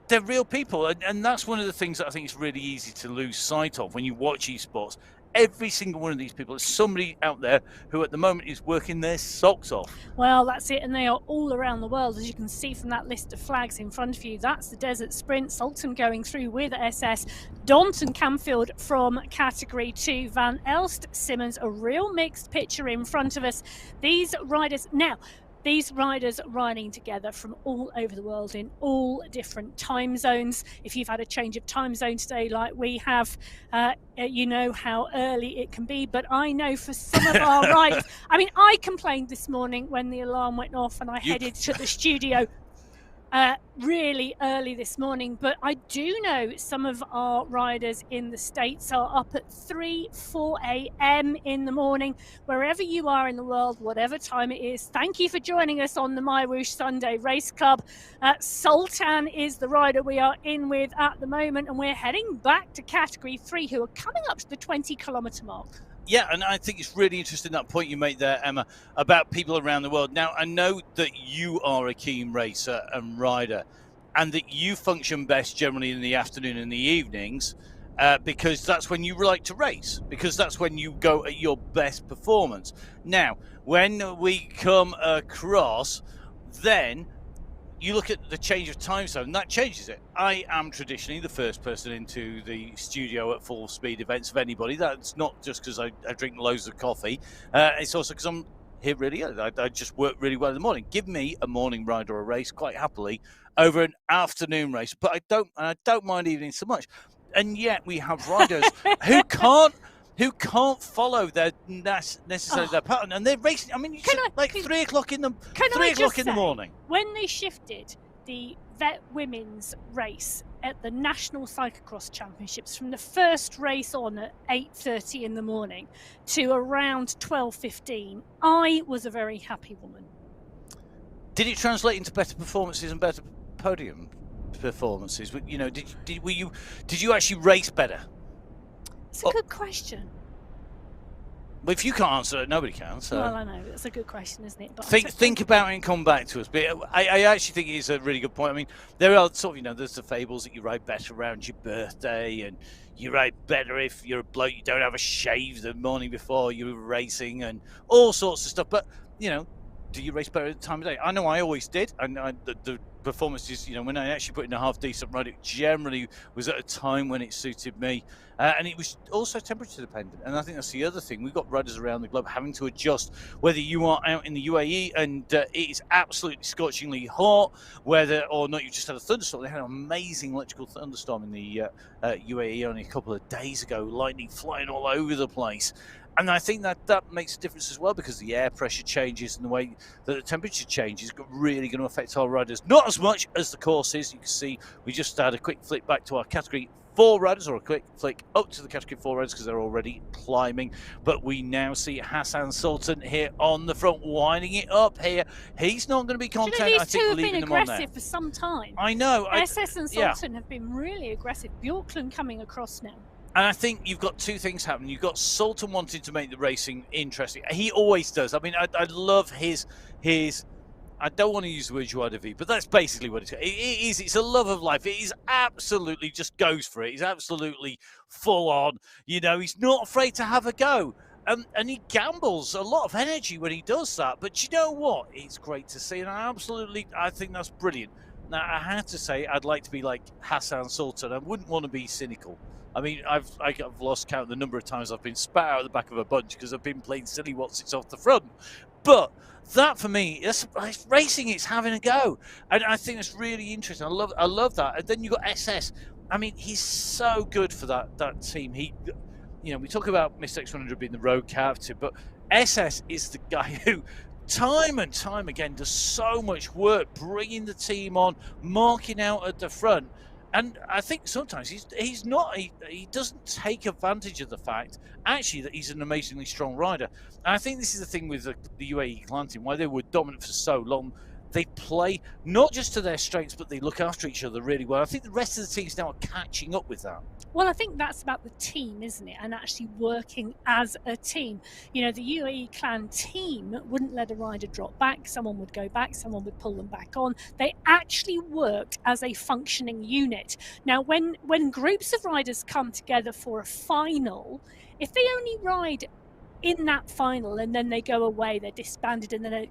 S1: they're real people. And that's one of the things that I think is really easy to lose sight of when you watch esports. Every single one of these people is somebody out there who at the moment is working their socks off.
S2: Well, that's it, and they are all around the world, as you can see from that list of flags in front of you. That's the Desert Sprint, Sultan going through with SS, Daunton Camfield from Category 2, Van Elst, Simmons, a real mixed picture in front of us. These riders riding together from all over the world in all different time zones. If you've had a change of time zone today like we have, you know how early it can be. But I know for some of our riders, I complained this morning when the alarm went off and I headed to the studio really early this morning, but I do know some of our riders in the States are up at 3-4 a.m. in the morning. Wherever you are in the world, whatever time it is, thank you for joining us on the MyWhoosh Sunday Race Club. Sultan is the rider we are in with at the moment, and we're heading back to Category 3, who are coming up to the 20-kilometre mark.
S1: Yeah, and I think it's really interesting, that point you made there, Emma, about people around the world. Now, I know that you are a keen racer and rider, and that you function best generally in the afternoon and the evenings. because that's when you like to race, because that's when you go at your best performance. Now, when we come across, then you look at the change of time zone, and that changes it. I am traditionally the first person into the studio at full speed events of anybody. That's not just because I drink loads of coffee. It's also because I'm here really early. I just work really well in the morning. Give me a morning ride or a race quite happily over an afternoon race, but I don't mind evening so much. And yet we have riders who can't follow their necessarily their pattern, and they're racing. I mean, you 3 o'clock in the 3 o'clock in the morning.
S2: When they shifted the vet women's race at the National Cyclocross Championships from the first race on at 8:30 in the morning to around 12:15, I was a very happy woman.
S1: Did it translate into better performances and better podium performances? You know, did you actually race better?
S2: It's a good question.
S1: Well, if you can't answer it, nobody can. So.
S2: Well, I know it's a good question, isn't it? But
S1: think about it and come back to us. But I actually think it's a really good point. I mean, there are sort of, there's the fables that you ride better around your birthday, and you ride better if you're a bloke, you don't have a shave the morning before you're racing, and all sorts of stuff. But do you race better at the time of day? I know I always did, and the performances, when I actually put in a half decent ride, it generally was at a time when it suited me, and it was also temperature dependent. And I think that's the other thing. We've got riders around the globe having to adjust, whether you are out in the UAE and it is absolutely scorchingly hot, whether or not you just had a thunderstorm. They had an amazing electrical thunderstorm in the UAE only a couple of days ago, lightning flying all over the place. And I think that makes a difference as well, because the air pressure changes and the way that the temperature changes is really going to affect our riders. Not as much as the courses. You can see we just had a quick flick back to our Category 4 riders, or a quick flick up to the Category 4 riders because they're already climbing. But we now see Hassan Sultan here on the front, winding it up here. He's not going to be content, I think, leaving them on there.
S2: These two have been aggressive for some time.
S1: I know.
S2: SS and Sultan have been really aggressive. Bjorklund coming across now.
S1: And I think you've got two things happening. You've got Sultan wanting to make the racing interesting. He always does. I mean, I love his. I don't want to use the word joie de vivre, but that's basically what it is. It's a love of life. It is absolutely just goes for it. He's absolutely full on. He's not afraid to have a go. And he gambles a lot of energy when he does that. But you know what? It's great to see. And I think that's brilliant. Now, I have to say, I'd like to be like Hassan Sultan. I wouldn't want to be cynical. I mean, I've lost count of the number of times I've been spat out of the back of a bunch because I've been playing silly whatsits off the front. But that, for me, it's racing. It's having a go, and I think it's really interesting. I love that. And then you got SS. I mean, he's so good for that team. We talk about Mr. X100 being the road captain, but SS is the guy who, time and time again, does so much work bringing the team on, marking out at the front. And I think sometimes he doesn't take advantage of the fact, actually, that he's an amazingly strong rider. And I think this is the thing with the UAE clan team, why they were dominant for so long. They play not just to their strengths, but they look after each other really well. I think the rest of the teams now are catching up with that.
S2: Well, I think that's about the team, isn't it? And actually working as a team. The UAE clan team wouldn't let a rider drop back. Someone would go back, someone would pull them back on. They actually worked as a functioning unit. Now, when groups of riders come together for a final, if they only ride in that final and then they go away, they're disbanded, and then a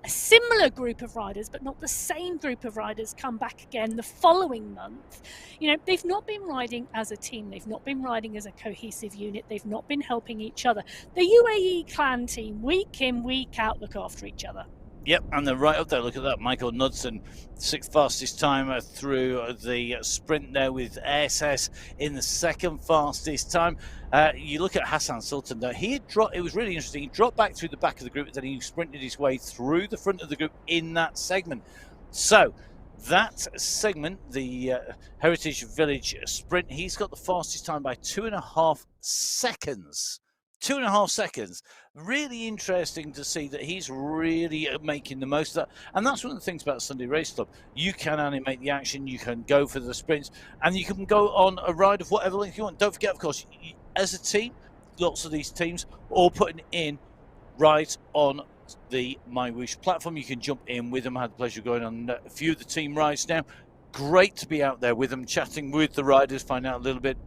S2: similar group of riders, but not the same group of riders, come back again the following month. They've not been riding as a team. They've not been riding as a cohesive unit. They've not been helping each other. The UAE clan team, week in, week out, look after each other.
S1: Yep, and they're right up there. Look at that. Michael Knudsen, 6th fastest time through the sprint there, with SS in the 2nd fastest time. You look at Hassan Sultan, though. It was really interesting. He dropped back through the back of the group, then he sprinted his way through the front of the group in that segment. So that segment, the Heritage Village sprint, he's got the fastest time by 2.5 seconds. 2.5 seconds. Really interesting to see that he's really making the most of that. And that's one of the things about Sunday Race Club. You can animate the action, you can go for the sprints, and you can go on a ride of whatever length you want. Don't forget, of course, as a team, lots of these teams all putting in rides on the MyWhoosh platform. You can jump in with them. I had the pleasure of going on a few of the team rides now. great to be out there with them, chatting with the riders, find out a little bit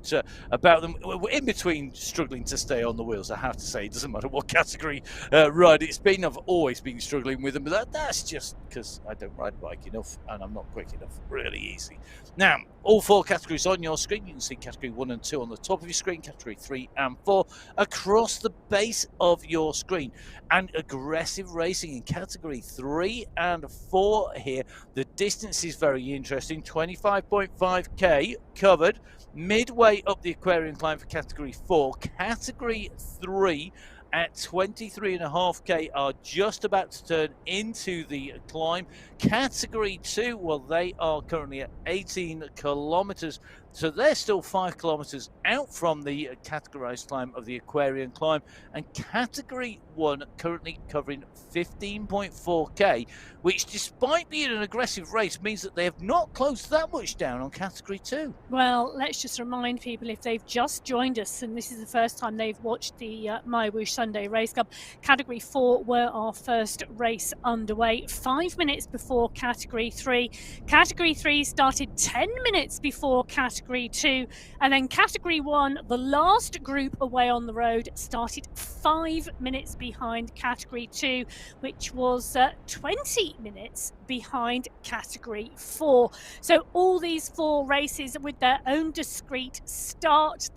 S1: about them. We're in between struggling to stay on the wheels, I have to say. It doesn't matter what category ride it's been. I've always been struggling with them, but that's just because I don't ride a bike enough and I'm not quick enough. Really easy. Now, all 4 categories on your screen. You can see category 1 and 2 on the top of your screen, category 3 and 4 across the base of your screen. And aggressive racing in category 3 and 4 here. The distance is very interesting, 25.5k covered, midway up the Aquarian climb for category 4. Category 3 at 23.5k are just about to turn into the climb. Category 2, well, they are currently at 18 kilometers, so they're still 5 kilometers out from the categorized climb of the Aquarian climb. And category 1 currently covering 15.4k, which, despite being an aggressive race, means that they have not closed that much down on category 2.
S2: Well, let's just remind people, if they've just joined us and this is the first time they've watched the MyWhoosh Sunday Race Club, category 4 were our first race underway 5 minutes before category 3. Category 3 started 10 minutes before category 2, and then category 1, the last group away on the road, started 5 minutes behind category 2, which was 20 minutes behind category 4. So all these 4 races with their own discrete start,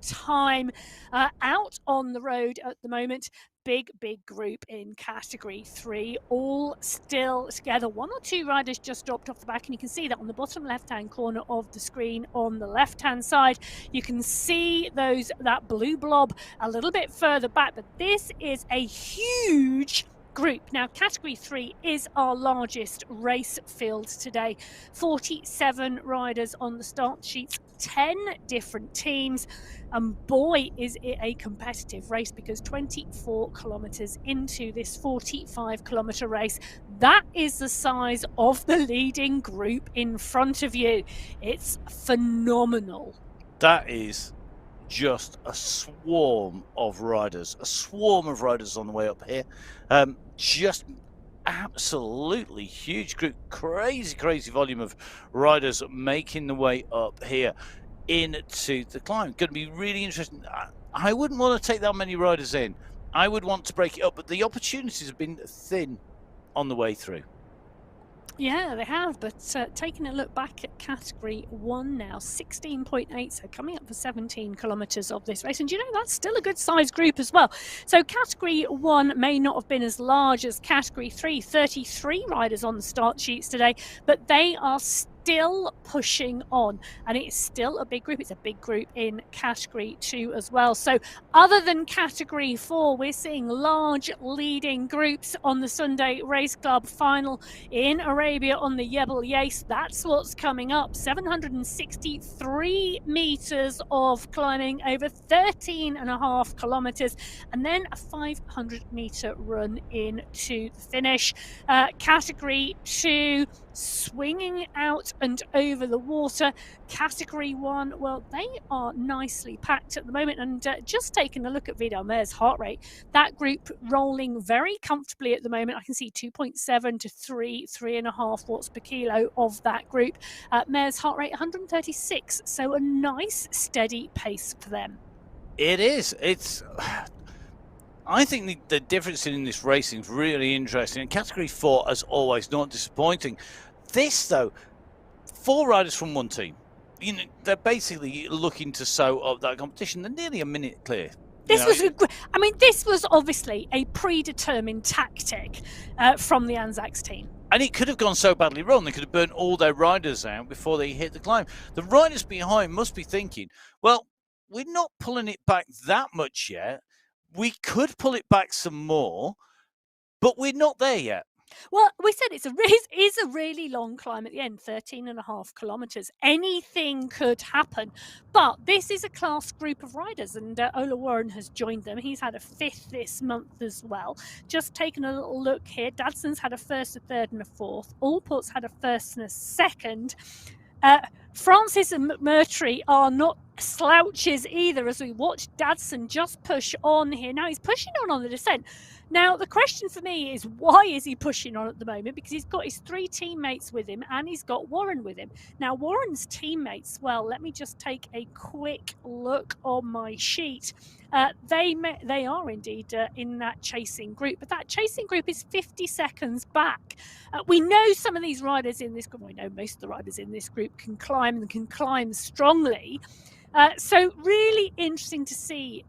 S2: time out on the road at the moment. Big group in category 3, all still together. 1 or 2 riders just dropped off the back, and you can see that on the bottom left-hand corner of the screen on the left-hand side. You can see that blue blob a little bit further back, but this is a huge group. Now, category 3 is our largest race field today. 47 riders on the start sheets, 10 different teams, and boy, is it a competitive race, because 24 kilometers into this 45-kilometer race, that is the size of the leading group in front of you. It's phenomenal.
S1: That is just a swarm of riders on the way up here. Just absolutely huge group, crazy volume of riders making the way up here into the climb. Going to be really interesting. I wouldn't want to take that many riders in. I would want to break it up, but the opportunities have been thin on the way through.
S2: Yeah, they have, but taking a look back at category 1 now, 16.8, so coming up for 17 kilometres of this race. And you know, that's still a good sized group as well. So category 1 may not have been as large as category 3, 33 riders on the start sheets today, but they are still pushing on, and it's still a big group. It's a big group in category 2 as well. So other than category 4, we're seeing large leading groups on the Sunday Race Club final in Arabia on the Jebel Yais. That's what's coming up. 763 meters of climbing over 13.5 kilometers, and then a 500-meter run into the finish. Category 2, swinging out and over the water. Category 1, well, they are nicely packed at the moment, and just taking a look at Vidal Mair's heart rate, that group rolling very comfortably at the moment. I can see 2.7 to 3.5 watts per kilo of that group. Mair's heart rate 136, so a nice steady pace for them.
S1: It is. I think the difference in this racing is really interesting. And category 4, as always, not disappointing. This, though, 4 riders from one team. You know, they're basically looking to sew up that competition. They're nearly a minute clear.
S2: This was obviously a predetermined tactic from the Anzac's team.
S1: And it could have gone so badly wrong. They could have burnt all their riders out before they hit the climb. The riders behind must be thinking, well, we're not pulling it back that much yet. We could pull it back some more, but we're not there yet.
S2: Well, we said it's a really long climb at the end, 13.5 kilometres. Anything could happen. But this is a class group of riders, and Ola Warren has joined them. He's had a 5th this month as well. Just taking a little look here, Dadson's had a 1st, a 3rd and a 4th. Allport's had a 1st and a 2nd. Francis and McMurtry are not slouches either, as we watch Dadson just push on here. Now he's pushing on the descent. Now the question for me is, why is he pushing on at the moment? Because he's got his 3 teammates with him and he's got Warren with him. Now Warren's teammates, well, let me just take a quick look on my sheet. They are indeed in that chasing group, but that chasing group is 50 seconds back. We know some of these riders in this group, we know most of the riders in this group can climb and can climb strongly. So really interesting to see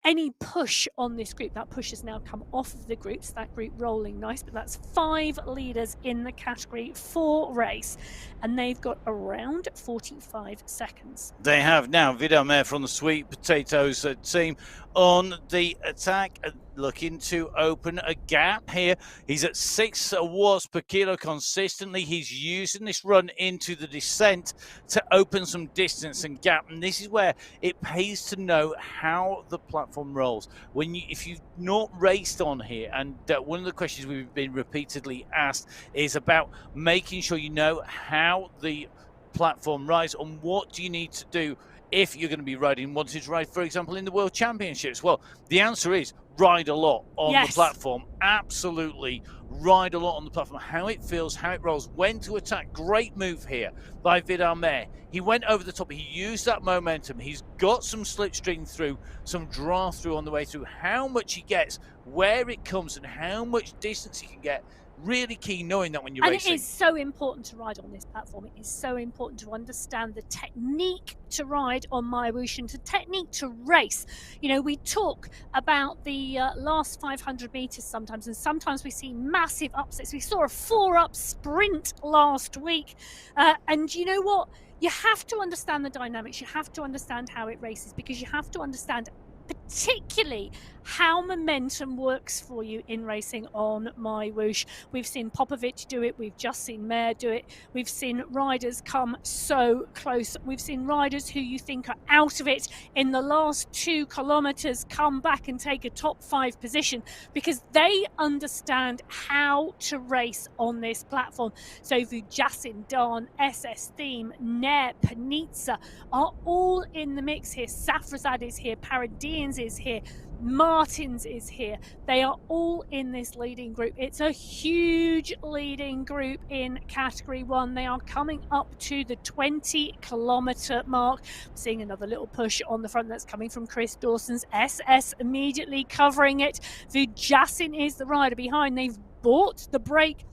S2: any push on this group. That push has now come off of the group, so that group rolling nice, but that's 5 leaders in the category 4 race, and they've got around 45 seconds.
S1: They have now. Vidalmer from the Sweet Potatoes team on the attack, looking to open a gap here. He's at 6 watts per kilo consistently. He's using this run into the descent to open some distance and gap, and this is where it pays to know how the platform rolls. If you've not raced on here, and one of the questions we've been repeatedly asked is about making sure you know how the platform rides and what do you need to do if you're going to be wanting to ride, for example, in the World Championships. Well, the answer is ride a lot on the platform. Absolutely ride a lot on the platform. How it feels, how it rolls, when to attack. Great move here by Vidalmer. He went over the top. He used that momentum. He's got some slipstream through, some draw through on the way through. How much he gets, where it comes, and how much distance he can get. Really key knowing that when you're racing.
S2: And it is so important to ride on this platform. It is so important to understand the technique to ride on MyWhoosh and the technique to race. You know, we talk about the last 500 meters sometimes, and sometimes we see massive upsets. We saw a 4-up sprint last week, and you know what? You have to understand the dynamics. You have to understand how it races, because you have to understand particularly how momentum works for you in racing on MyWhoosh. We've seen Popovic do it. We've just seen Mayer do it. We've seen riders come so close. We've seen riders who you think are out of it in the last 2 kilometers come back and take a top 5 position because they understand how to race on this platform. So Vujasin, Dan, SS Theme, Nair, Panizza are all in the mix here. Safrazad is here. Paradians is here. Martins is here. They are all in this leading group. It's a huge leading group in category 1. They are coming up to the 20-kilometer mark. I'm seeing another little push on the front that's coming from Chris Dawson's SS immediately covering it. Vujasin is the rider behind. They've bought the break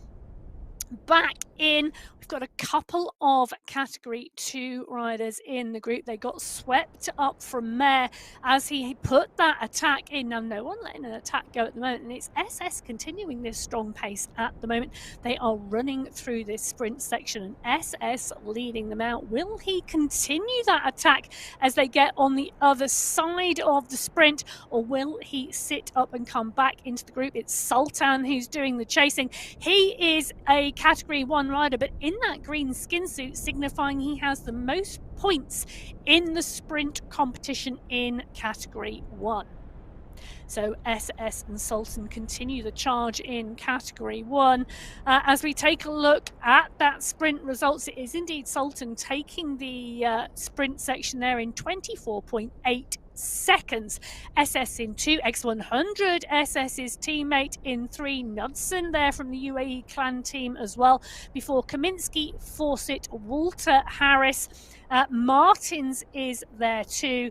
S2: back in. We've got a couple of category 2 riders in the group. They got swept up from Mayer as he put that attack in. Now, no one letting an attack go at the moment, and it's SS continuing this strong pace at the moment. They are running through this sprint section, and SS leading them out. Will he continue that attack as they get on the other side of the sprint, or will he sit up and come back into the group? It's Sultan who's doing the chasing. He is a category 1 rider, but in that green skin suit, signifying he has the most points in the sprint competition in category 1. So SS and Sultan continue the charge in category 1. As we take a look at that sprint results, it is indeed Sultan taking the sprint section there in 24.8 seconds. SS in 2, X100 SS's teammate in 3, Knudsen there from the UAE clan team as well, before Kaminsky, Fawcett, Walter Harris. Martins is there too.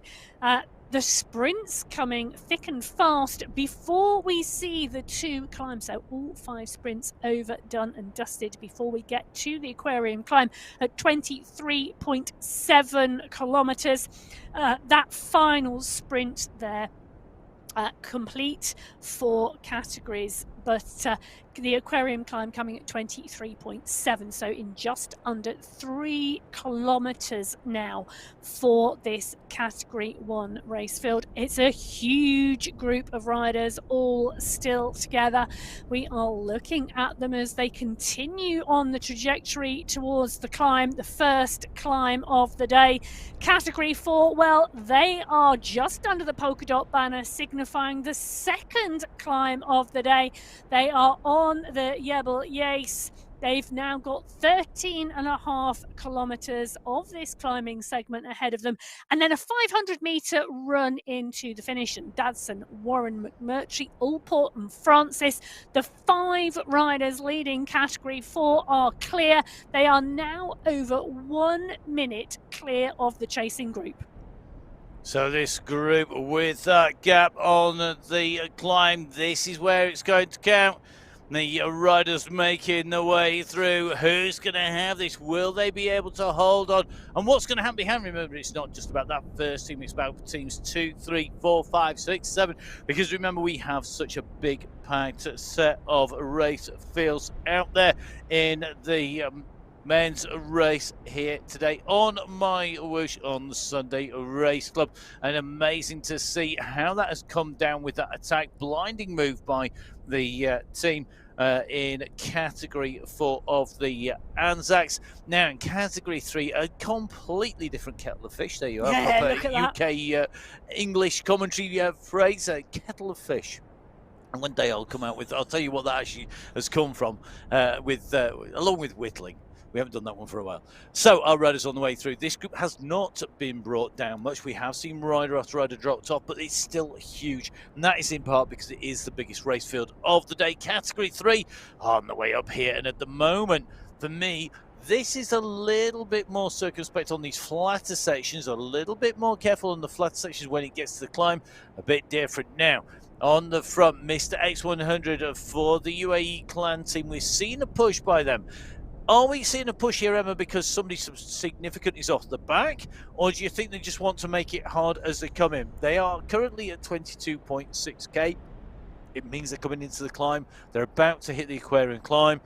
S2: The sprints coming thick and fast before we see the 2 climbs. So all 5 sprints over, done and dusted before we get to the aquarium climb at 23.7 kilometers. That final sprint there complete for categories, but the aquarium climb coming at 23.7, so in just under 3 kilometers now for this category 1 race field. It's a huge group of riders all still together. We are looking at them as they continue on the trajectory towards the climb, the first climb of the day. Category 4, well, they are just under the polka dot banner, signifying the second climb of the day. They are on the Jebel Yais. They've now got 13.5 kilometres of this climbing segment ahead of them, and then a 500-metre run into the finish. And Dadson, Warren McMurtry, Allport and Francis, the 5 riders leading Category 4 are clear. They are now over 1 minute clear of the chasing group.
S1: So this group with that gap on the climb, this is where it's going to count. The riders making their way through. Who's going to have this? Will they be able to hold on? And what's going to happen behind? Remember, it's not just about that first team. It's about teams 2, 3, 4, 5, 6, 7. Because remember, we have such a big packed set of race fields out there in the men's race here today on MyWhoosh on the Sunday Race Club. And amazing to see how that has come down with that attack blinding move by the team in Category 4 of the Anzacs. Now in Category 3, a completely different kettle of fish. There you are,
S2: Yeah,
S1: proper
S2: look at that.
S1: UK English commentary phrase, kettle of fish. And one day I'll come out with, I'll tell you what that actually has come from, along with whittling. We haven't done that one for a while. So our riders on the way through. This group has not been brought down much. We have seen rider after rider dropped off, but it's still huge. And that is in part because it is the biggest race field of the day. Category 3 on the way up here. And at the moment, for me, this is a little bit more circumspect on these flatter sections, a little bit more careful on the flatter sections when it gets to the climb, a bit different now. On the front, Mr. X100 for the UAE clan team. We've seen a push by them. Are we seeing a push here, Emma, because somebody significant is off the back? Or do you think they just want to make it hard as they come in? They are currently at 22.6k. It means they're coming into the climb. They're about to hit the Aquarian climb.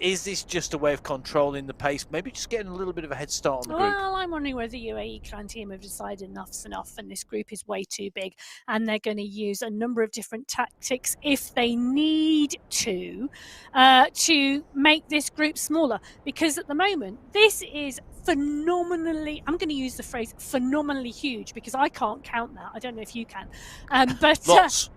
S1: Is this just a way of controlling the pace? Maybe just getting a little bit of a head start on the group?
S2: Well, I'm wondering whether the UAE clan team have decided enough's enough and this group is way too big, and they're going to use a number of different tactics if they need to make this group smaller. Because at the moment, this is phenomenally, I'm going to use the phrase phenomenally huge because I can't count that. I don't know if you can. But
S1: lots.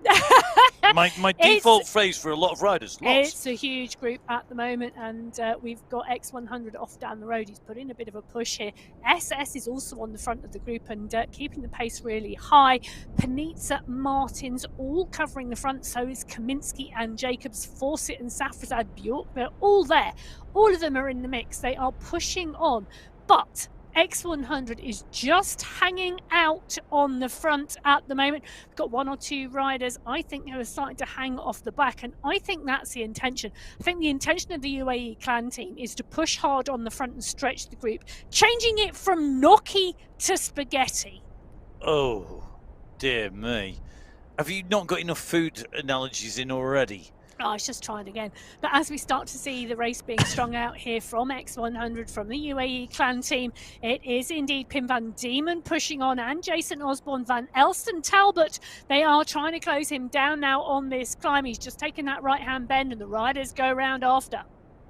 S1: my default phrase for a lot of riders, lots.
S2: It's a huge group at the moment, and we've got X100 off down the road. He's put in a bit of a push here. SS is also on the front of the group and keeping the pace really high. Panizza, Martins all covering the front. So is Kaminsky and Jacobs, Fawcett and Safrazad, Bjork. They're all there. All of them are in the mix. They are pushing on. But X100 is just hanging out on the front at the moment. We've got 1 or 2 riders, I think, who are starting to hang off the back, and I think that's the intention. I think the intention of the UAE clan team is to push hard on the front and stretch the group, changing it from gnocchi to spaghetti.
S1: Oh, dear me. Have you not got enough food analogies in already?
S2: Oh, I was just trying again. But as we start to see the race being strung out here from X100, from the UAE clan team, it is indeed Pim van Diemen pushing on, and Jason Osborne, Van Elston, Talbot. They are trying to close him down now on this climb. He's just taken that right-hand bend, and the riders go round after.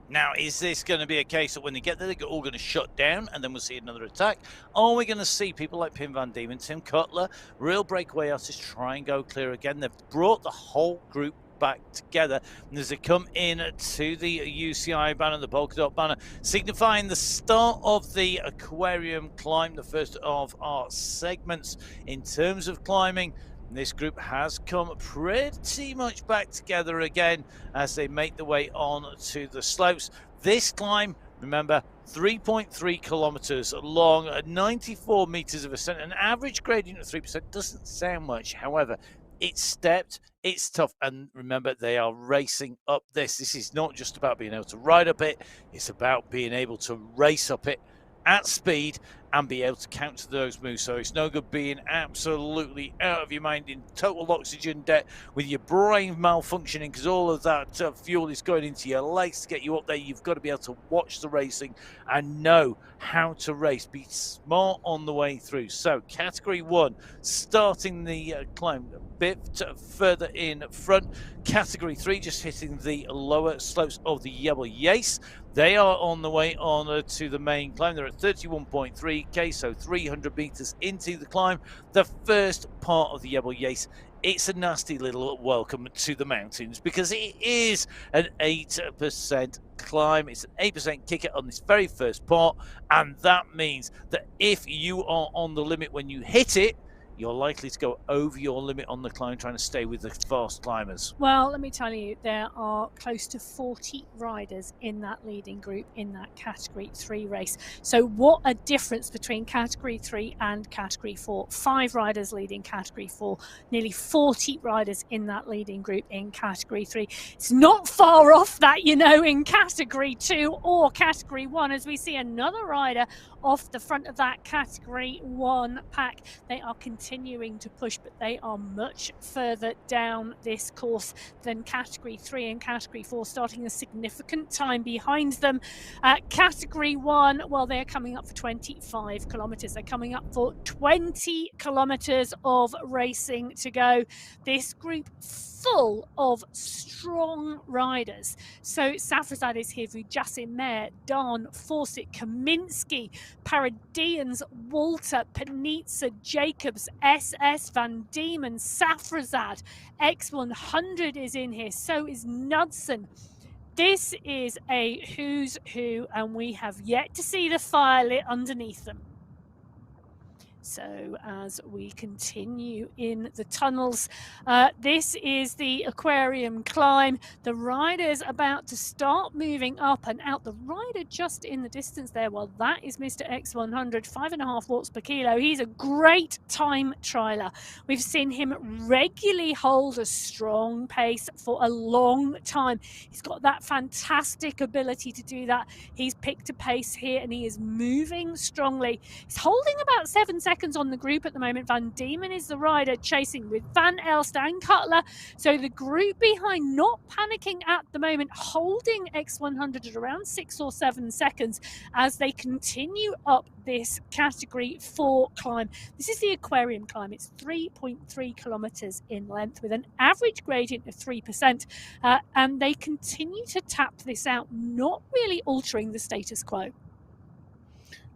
S1: Now, is this going to be a case that when they get there, they're all going to shut down and then we'll see another attack? Or are we going to see people like Pim van Diemen, Tim Cutler, real breakaway artists try and go clear again? They've brought the whole group back together, and as they come in to the UCI banner, the polka dot banner, signifying the start of the aquarium climb, the first of our segments in terms of climbing. This group has come pretty much back together again as they make their way on to the slopes. This climb, remember, 3.3 kilometers long, 94 meters of ascent, an average gradient of 3%. Doesn't sound much, however, it's stepped, it's tough, and remember, they are racing up this. This is not just about being able to ride up it, it's about being able to race up it at speed and be able to counter those moves. So it's no good being absolutely out of your mind in total oxygen debt with your brain malfunctioning because all of that fuel is going into your legs to get you up there. You've got to be able to watch the racing and know how to race. Be smart on the way through. So category 1 starting the climb a bit further in front. Category 3 just hitting the lower slopes of the Jebel Yace. They are on the way on to the main climb. They're at 31.3k, so 300 meters into the climb. The first part of the Jebel Yace, it's a nasty little welcome to the mountains because it is an 8% climb. It's an 8% kicker on this very first part, and that means that if you are on the limit when you hit it, you're likely to go over your limit on the climb trying to stay with the fast climbers.
S2: Well, let me tell you, there are close to 40 riders in that leading group in that Category 3 race. So what a difference between Category 3 and Category 4. 5 riders leading Category 4, nearly 40 riders in that leading group in Category 3. It's not far off that, you know, in Category 2 or Category 1, as we see another rider off the front of that Category 1 pack. They are continuing to push, but they are much further down this course than Category 3 and Category 4, starting a significant time behind them. Category 1, well, they're coming up for 25 kilometres. They're coming up for 20 kilometres of racing to go. This group full of strong riders. So Safrazad is here, Vujasin, Mayer, Darn, Fawcett, Kaminsky, Paradians, Walter, Panizza, Jacobs, SS, Van Diemen, Safrazad, X100 is in here, so is Knudsen. This is a who's who, and we have yet to see the fire lit underneath them. So as we continue in the tunnels, this is the aquarium climb. The rider's about to start moving up and out. The rider just in the distance there, well, that is Mr. X100, 5.5 watts per kilo. He's a great time trialer. We've seen him regularly hold a strong pace for a long time. He's got that fantastic ability to do that. He's picked a pace here and he is moving strongly. He's holding about 7 seconds on the group at the moment. Van Diemen is the rider chasing with Van Elst and Cutler. So the group behind not panicking at the moment, holding X100 at around 6 or 7 seconds as they continue up this Category 4 climb. This is the aquarium climb. It's 3.3 kilometres in length with an average gradient of 3%. And they continue to tap this out, not really altering the status quo.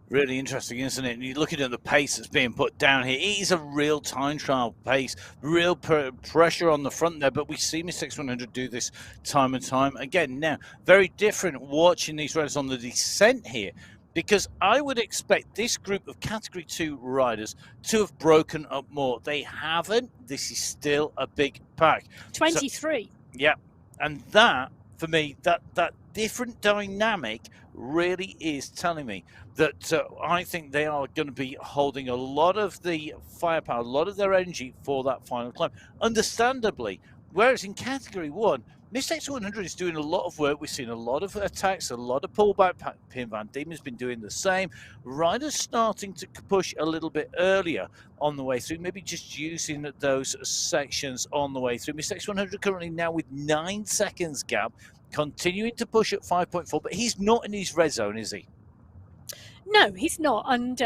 S1: Really interesting, isn't it? And you're looking at the pace that's being put down here. It is a real time trial pace, real pressure on the front there, but we see Miss X100 do this time and time again. Now, very different watching these riders on the descent here, because I would expect this group of Category 2 riders to have broken up more. They haven't. This is still a big pack.
S2: 23.
S1: So, yeah, and that, for me, that different dynamic really is telling me that I think they are going to be holding a lot of the firepower, a lot of their energy for that final climb, understandably. Whereas in Category 1, Miss X100 is doing a lot of work. We've seen a lot of attacks, a lot of pullback. Pim Van Diemen has been doing the same. Riders starting to push a little bit earlier on the way through, maybe just using those sections on the way through. Miss X100 currently now with 9 seconds gap, continuing to push at 5.4, but he's not in his red zone, is he?
S2: No, he's not. And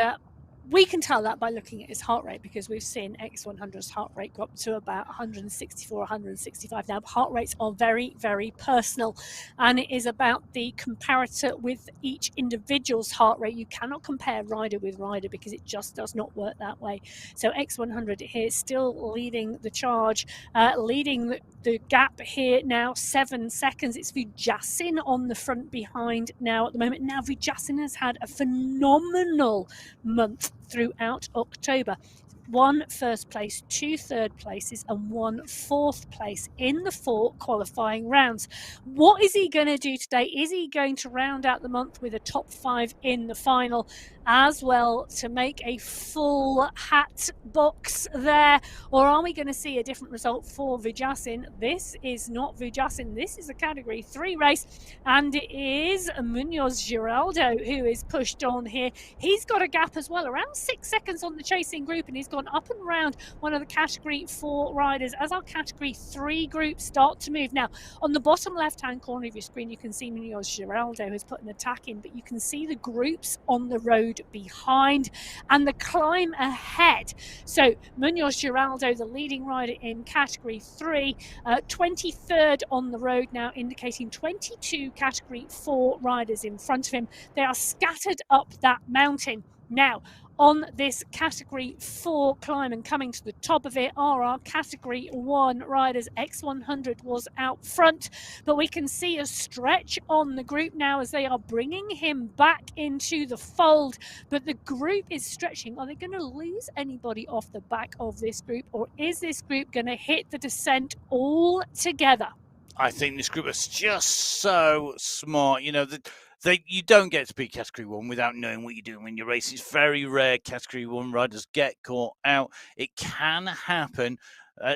S2: we can tell that by looking at his heart rate, because we've seen X100's heart rate go up to about 164, 165 now. Heart rates are very, very personal, and it is about the comparator with each individual's heart rate. You cannot compare rider with rider because it just does not work that way. So X100 here still leading the charge, leading the gap here now, 7 seconds. It's Vujasin on the front behind now at the moment. Now Vujasin has had a phenomenal month throughout October. 1 first place, 2 third places, and 1 fourth place in the 4 qualifying rounds. What is he going to do today? Is he going to round out the month with a top 5 in the final as well to make a full hat box there? Or are we going to see a different result for Vujasin? This is not Vujasin. This is a Category 3 race, and it is Munoz Giraldo who is pushed on here. He's got a gap as well, around 6 seconds on the chasing group, and he's gone up and round one of the Category 4 riders as our Category 3 groups start to move. Now, on the bottom left-hand corner of your screen, you can see Munoz Giraldo has put an attack in, but you can see the groups on the road behind and the climb ahead. So Munoz Giraldo, the leading rider in Category 3, 23rd on the road now, indicating 22 Category 4 riders in front of him. They are scattered up that mountain. Now, on this Category 4 climb, and coming to the top of it are our Category 1 riders. X100 was out front, but we can see a stretch on the group now as they are bringing him back into the fold. But the group is stretching. Are they going to lose anybody off the back of this group, or is this group going to hit the descent all together?
S1: I think this group is just so smart. You know, you don't get to be Category 1 without knowing what you're doing when you race. It's very rare Category 1 riders get caught out. It can happen.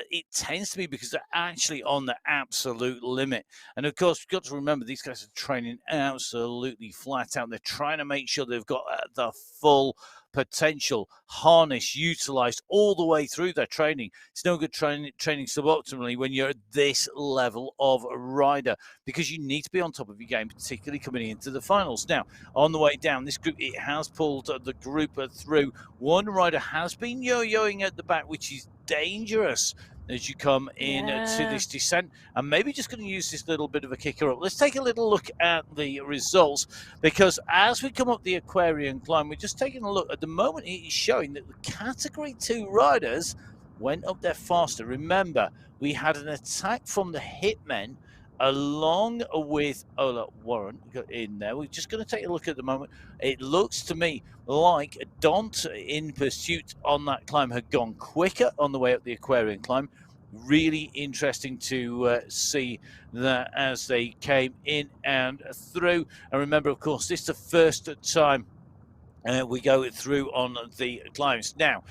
S1: It tends to be because they're actually on the absolute limit. And of course, we've got to remember these guys are training absolutely flat out. They're trying to make sure they've got the full potential harness utilized all the way through their training. It's no good training suboptimally when you're at this level of rider, because you need to be on top of your game, particularly coming into the finals. Now, on the way down, this group, it has pulled the group through. One rider has been yo-yoing at the back, which is dangerous as you come in to this descent, and maybe just going to use this little bit of a kicker up. Let's take a little look at the results, because as we come up the Aquarian climb, we're just taking a look. At the moment, it is showing that the Category 2 riders went up there faster. Remember, we had an attack from the Hitmen along with Ola Warren in there. We're just going to take a look at the moment. It looks to me like Dont in pursuit on that climb had gone quicker on the way up the Aquarian climb. Really interesting to see that as they came in and through. And remember, of course, this is the first time we go through on the climbs. Now,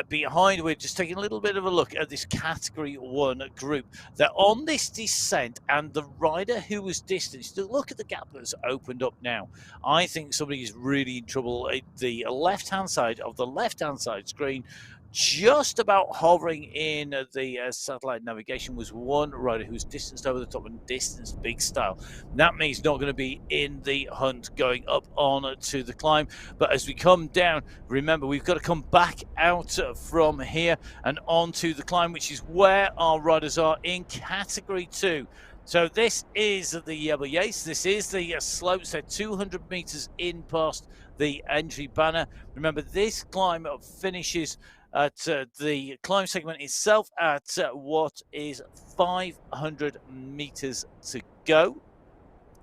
S1: behind, we're just taking a little bit of a look at this Category 1 group. They're on this descent, and the rider who was distanced, look at the gap that's opened up now. I think somebody is really in trouble. The left-hand side of the left-hand side screen, just about hovering in the satellite navigation, was one rider who was distanced over the top and distanced big style. That means not going to be in the hunt going up on to the climb. But as we come down, remember, we've got to come back out from here and onto the climb, which is where our riders are in Category 2. So this is the Yates. This is the slopes. They're 200 meters in past the entry banner. Remember, this climb finishes at the climb segment itself at what is 500 meters to go.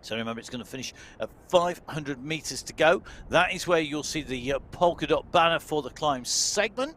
S1: So remember, it's going to finish at 500 meters to go. That is where you'll see the polka dot banner for the climb segment.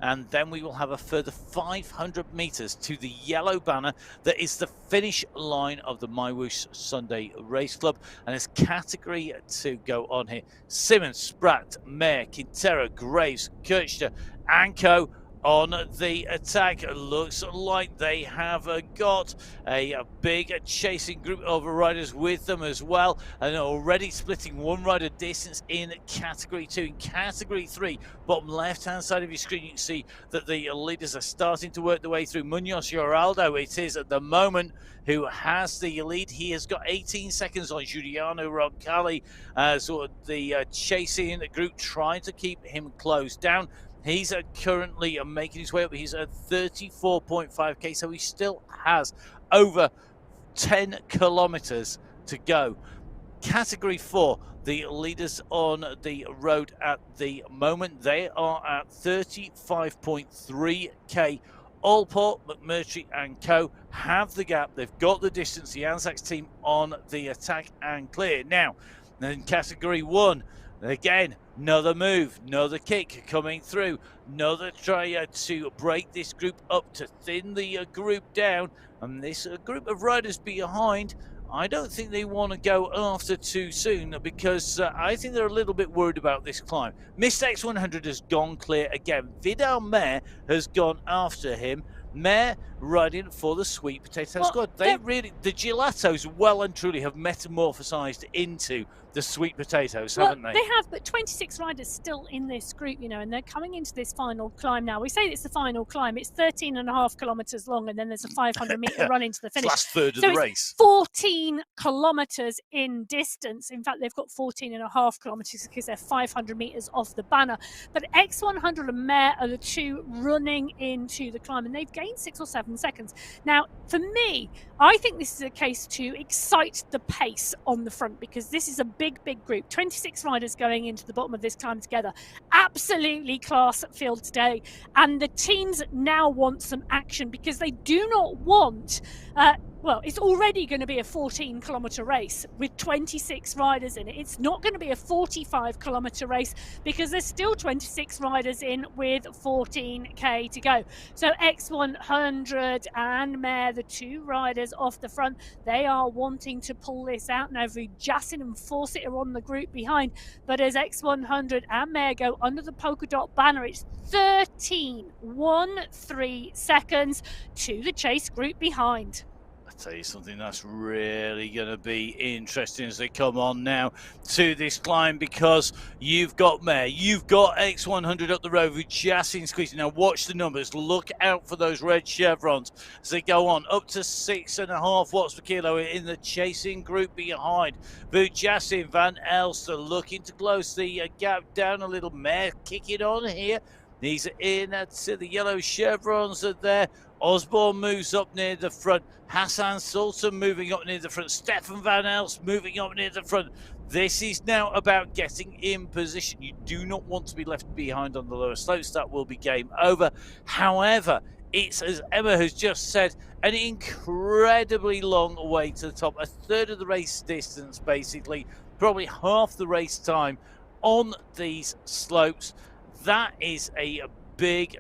S1: And then we will have a further 500 meters to the yellow banner that is the finish line of the MyWhoosh Sunday Race Club. And it's Category 2 go on here. Simmons, Spratt, Mayer, Quintero, Graves, Kirchner, and Co. on the attack. It looks like they have got a big chasing group of riders with them as well, and already splitting one rider distance in Category 2. In Category 3, bottom left hand side of your screen, you can see that the leaders are starting to work their way through. Munoz Geraldo, it is at the moment, who has the lead. He has got 18 seconds on Giuliano Roncalli, sort of the chasing group trying to keep him closed down. He's currently making his way up. He's at 34.5k, so he still has over 10 kilometers to go. Category 4, the leaders on the road at the moment, they are at 35.3k. Allport, McMurtry and Co. have the gap. They've got the distance. The Anzacs team on the attack and clear. Now, in Category 1, again, another move, another kick coming through, another try to break this group up, to thin the group down. And this group of riders behind, I don't think they want to go after too soon, because I think they're a little bit worried about this climb. Missed X100 has gone clear again. Vidal Mayer has gone after him. Mayer riding for the Sweet Potato Squad. They really, the gelatos well and truly have metamorphosized into the Sweet Potatoes, haven't they?
S2: They have, but 26 riders still in this group, you know, and they're coming into this final climb now. We say it's the final climb. It's 13.5 kilometers long, and then there's a 500-meter run into the finish.
S1: Last third of the race.
S2: 14 kilometers in distance. In fact, they've got 14.5 kilometers because they're 500 meters off the banner. But X100 and Mayer are the two running into the climb, and they've gained 6 or 7 seconds. Now, for me, I think this is a case to excite the pace on the front, because this is a big group, 26 riders going into the bottom of this climb together. Absolutely class field today, and the teams now want some action because they do not want well, it's already going to be a 14-kilometre race with 26 riders in it. It's not going to be a 45-kilometre race because there's still 26 riders in with 14k to go. So X100 and Mare, the two riders off the front, they are wanting to pull this out. Now, Vujassin and Fawcett are on the group behind, but as X100 and Mare go under the polka dot banner, it's 13 seconds to the chase group behind.
S1: Tell you something, that's really going to be interesting as they come on now to this climb, because you've got Mare, you've got X100 up the road with Jassin squeezing. Now watch the numbers, look out for those red chevrons as they go on up to 6.5 watts per kilo in the chasing group behind. Vujassin, Van Elster looking to close the gap down a little. Mare kicking on here. These are in to the yellow chevrons are there. Osborne moves up near the front. Hassan Sultan moving up near the front. Stefan Van Elst moving up near the front. This is now about getting in position. You do not want to be left behind on the lower slopes. That will be game over. However, it's, as Emma has just said, an incredibly long way to the top. A third of the race distance, basically. Probably half the race time on these slopes. That is a big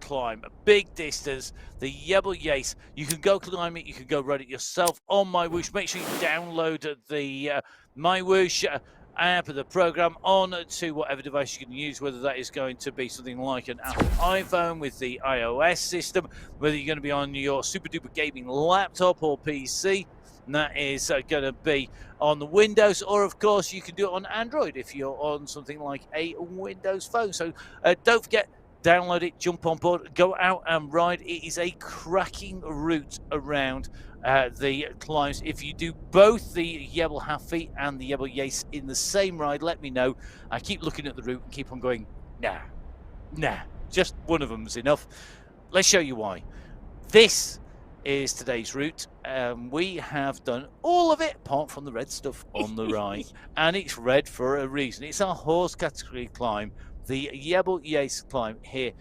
S1: climb, a big distance. The Yebel Yace, you can go climb it, you can go run it yourself on MyWhoosh. Make sure you download the MyWhoosh app of the program on to whatever device you can use, whether that is going to be something like an Apple iPhone with the iOS system, whether you're going to be on your super duper gaming laptop or PC, and that is going to be on the Windows, or of course you can do it on Android if you're on something like a Windows phone. So don't forget, download it, jump on board, go out and ride. It is a cracking route around the climbs. If you do both the Yebel Hafi and the Yebel Yace in the same ride, let me know. I keep looking at the route and keep on going, nah, just one of them's enough. Let's show you why. This is today's route. We have done all of it apart from the red stuff on the right, and it's red for a reason. It's our horse category climb, the Yebel Yace climb here.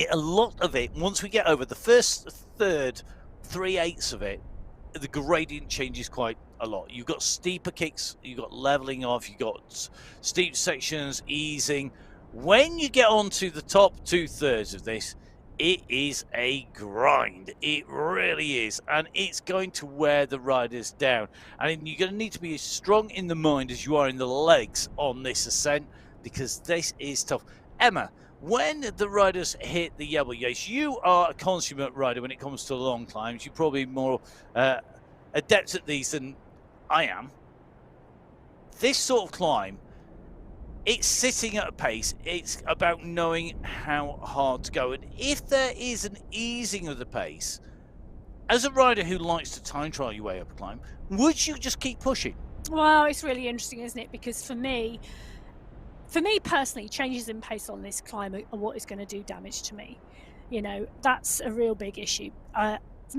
S1: A lot of it, once we get over the first third, 3/8 of it, the gradient changes quite a lot. You've got steeper kicks, you've got leveling off, you've got steep sections, easing. When you get onto the top 2/3 of this, it is a grind. It really is. And it's going to wear the riders down. And you're going to need to be as strong in the mind as you are in the legs on this ascent, because this is tough. Emma, when the riders hit the Yebel Yace, you are a consummate rider when it comes to long climbs. You're probably more adept at these than I am. This sort of climb, it's sitting at a pace. It's about knowing how hard to go. And if there is an easing of the pace, as a rider who likes to time trial your way up a climb, would you just keep pushing?
S2: Well, it's really interesting, isn't it? Because for me personally, changes in pace on this climb are what is going to do damage to me. You know, that's a real big issue.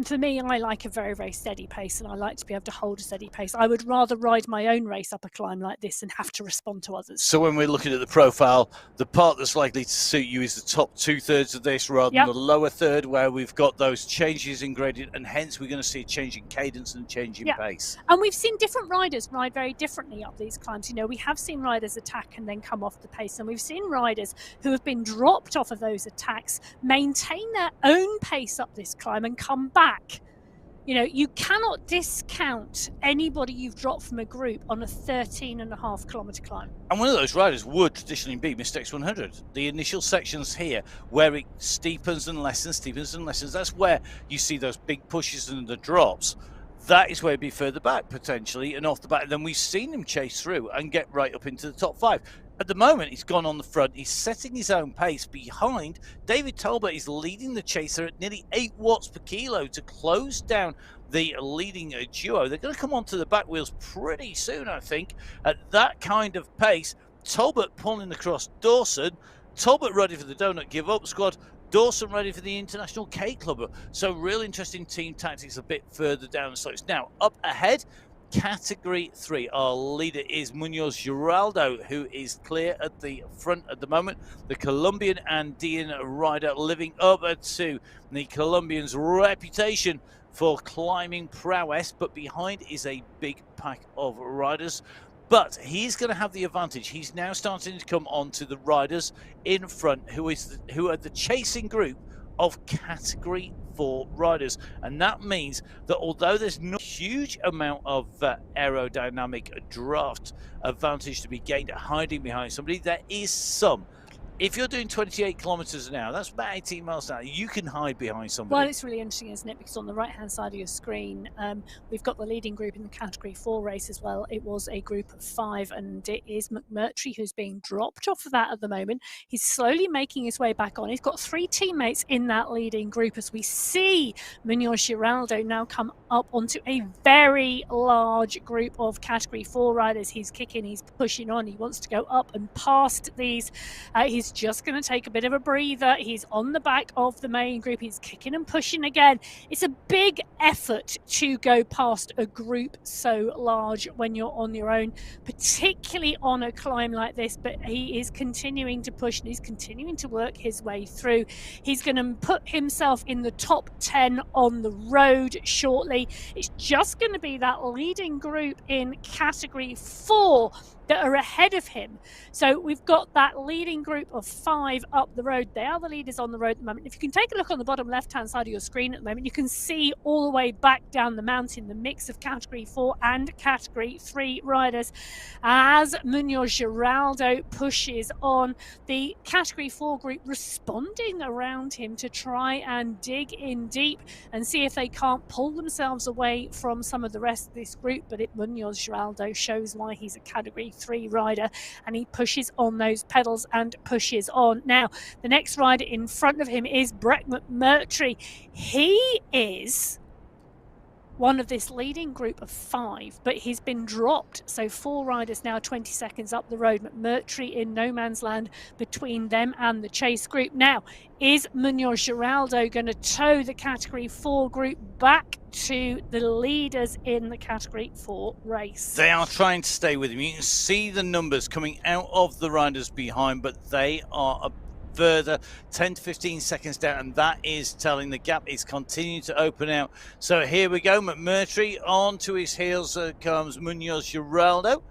S2: For me, I like a very steady pace, and I like to be able to hold a steady pace. I would rather ride my own race up a climb like this and have to respond to others.
S1: So when we're looking at the profile, the part that's likely to suit you is the top 2/3 of this rather than the lower third, where we've got those changes in gradient, and hence we're going to see a change in cadence and change in pace.
S2: And we've seen different riders ride very differently up these climbs. You know, we have seen riders attack and then come off the pace, and we've seen riders who have been dropped off of those attacks maintain their own pace up this climb and come back. You know, you cannot discount anybody you've dropped from a group on a 13.5-kilometre climb.
S1: And one of those riders would traditionally be Mr. X100. The initial sections here, where it steepens and lessens, that's where you see those big pushes and the drops. That is where he'd be further back, potentially, and off the back. And then we've seen him chase through and get right up into the top 5. At the moment, he's gone on the front. He's setting his own pace behind. David Talbot is leading the chaser at nearly 8 watts per kilo to close down the leading duo. They're going to come onto the back wheels pretty soon, I think, at that kind of pace. Talbot pulling across Dawson. Talbot ready for the Donut Give Up squad. Dawson ready for the International K Club. So real interesting team tactics a bit further down the slopes. Now, up ahead, Category 3, our leader is Munoz Giraldo, who is clear at the front at the moment. The Colombian Andean rider living up to the Colombian's reputation for climbing prowess, but behind is a big pack of riders. But he's going to have the advantage. He's now starting to come on to the riders in front, who are the chasing group of Category 4 riders, and that means that although there's no huge amount of aerodynamic draft advantage to be gained hiding behind somebody, there is some. If you're doing 28 kilometers an hour, that's about 18 miles an hour, you can hide behind somebody.
S2: Well, it's really interesting, isn't it? Because on the right-hand side of your screen, we've got the leading group in the Category 4 race as well. It was a group of 5, and it is McMurtry who's being dropped off of that at the moment. He's slowly making his way back on. He's got 3 teammates in that leading group as we see Munoz Giraldo now come up onto a very large group of Category 4 riders. He's kicking, he's pushing on, he wants to go up and past these. He's just going to take a bit of a breather. He's on the back of the main group. He's kicking and pushing again. It's a big effort to go past a group so large when you're on your own, particularly on a climb like this, but he is continuing to push and he's continuing to work his way through. He's going to put himself in the top 10 on the road shortly. It's just going to be that leading group in Category 4 that are ahead of him. So we've got that leading group of 5 up the road. They are the leaders on the road at the moment. If you can take a look on the bottom left-hand side of your screen at the moment, you can see all the way back down the mountain the mix of Category 4 and Category 3 riders as Munoz Giraldo pushes on. The Category 4 group responding around him to try and dig in deep and see if they can't pull themselves away from some of the rest of this group. But Munoz Giraldo shows why he's a Category 3 rider, and he pushes on those pedals and pushes on. Now, the next rider in front of him is Brett McMurtry. He is one of this leading group of 5, but he's been dropped. So 4 riders now 20 seconds up the road. McMurtry in no man's land between them and the chase group. Now, is Munoz Giraldo going to tow the Category 4 group back to the leaders in the Category 4 race?
S1: They are trying to stay with him. You can see the numbers coming out of the riders behind, but they are a further 10 to 15 seconds down, and that is telling the gap is continuing to open out. So here we go, McMurtry on to his heels comes Munoz Giraldo,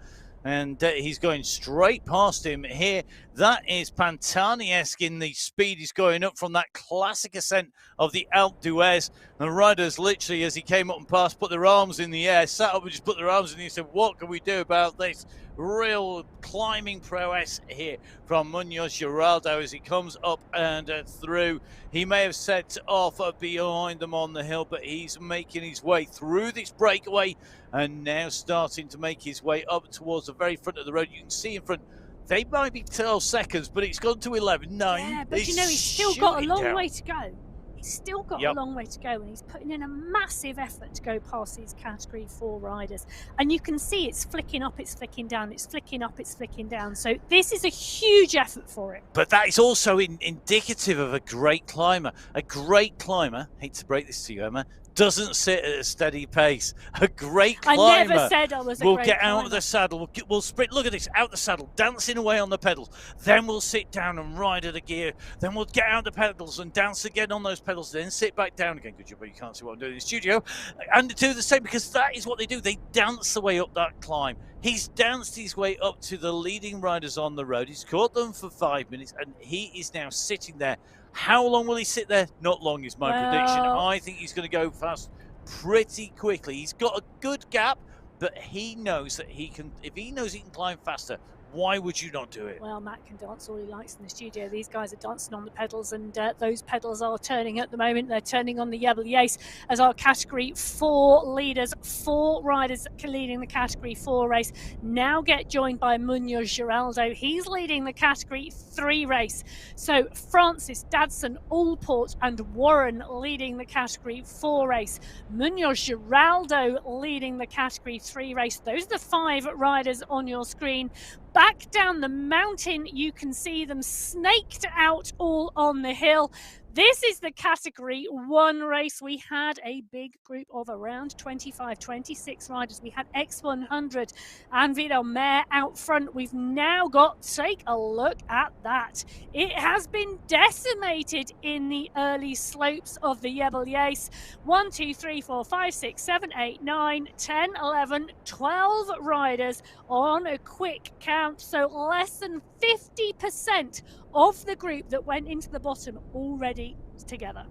S1: and he's going straight past him here. That is Pantani-esque in the speed he's going up from that classic ascent of the Alpe d'Huez. The riders literally, as he came up and passed, put their arms in the air, sat up and just put their arms in the air and said, what can we do about this? Real climbing prowess here from Munoz Giraldo as he comes up and through. He may have set off behind them on the hill, but he's making his way through this breakaway and now starting to make his way up towards the very front of the road. You can see in front, they might be 12 seconds, but it's gone to 11, 9.
S2: Yeah, but you know, he's still got a long way to go. He's still got a long way to go, and he's putting in a massive effort to go past these Category 4 riders. And you can see it's flicking up, it's flicking down, it's flicking up, it's flicking down. So this is a huge effort for him.
S1: But that is also indicative of a great climber. A great climber, hate to break this to you, Emma, doesn't sit at a steady pace. A great climber
S2: I never said I was a
S1: will
S2: great
S1: get
S2: climber.
S1: out of the saddle, we'll sprint, look at this, out the saddle, dancing away on the pedals. Then we'll sit down and ride at a gear. Then we'll get out the pedals and dance again on those pedals, then sit back down again. Good job, but you can't see what I'm doing in the studio. And do the same, because that is what they do. They dance the way up that climb. He's danced his way up to the leading riders on the road. He's caught them for 5 minutes, and he is now sitting there. How long will he sit there? Not long is my prediction. I think he's going to go fast pretty quickly. He's got a good gap, but he knows that he can, if he knows he can climb faster, why would you not do it?
S2: Well, Matt can dance all he likes in the studio. These guys are dancing on the pedals, and those pedals are turning at the moment. They're turning on the Yace as our Category 4 leaders, 4 riders leading the Category 4 race, now get joined by Munoz Giraldo. He's leading the Category 3 race. So Francis, Dadson, Allport and Warren leading the Category 4 race. Munoz Giraldo leading the Category 3 race. Those are the 5 riders on your screen. Back down the mountain, you can see them snaked out all on the hill. This is the Category 1 race. We had a big group of around 25, 26 riders. We had X100 and Vidal Mare out front. We've now got, take a look at that. It has been decimated in the early slopes of the Jebel Yace. 1, 2, 3, 4, 5, 6, 7, 8, 9, 10, 11, 12 riders on a quick count. So less than 50% of the group that went into the bottom already together.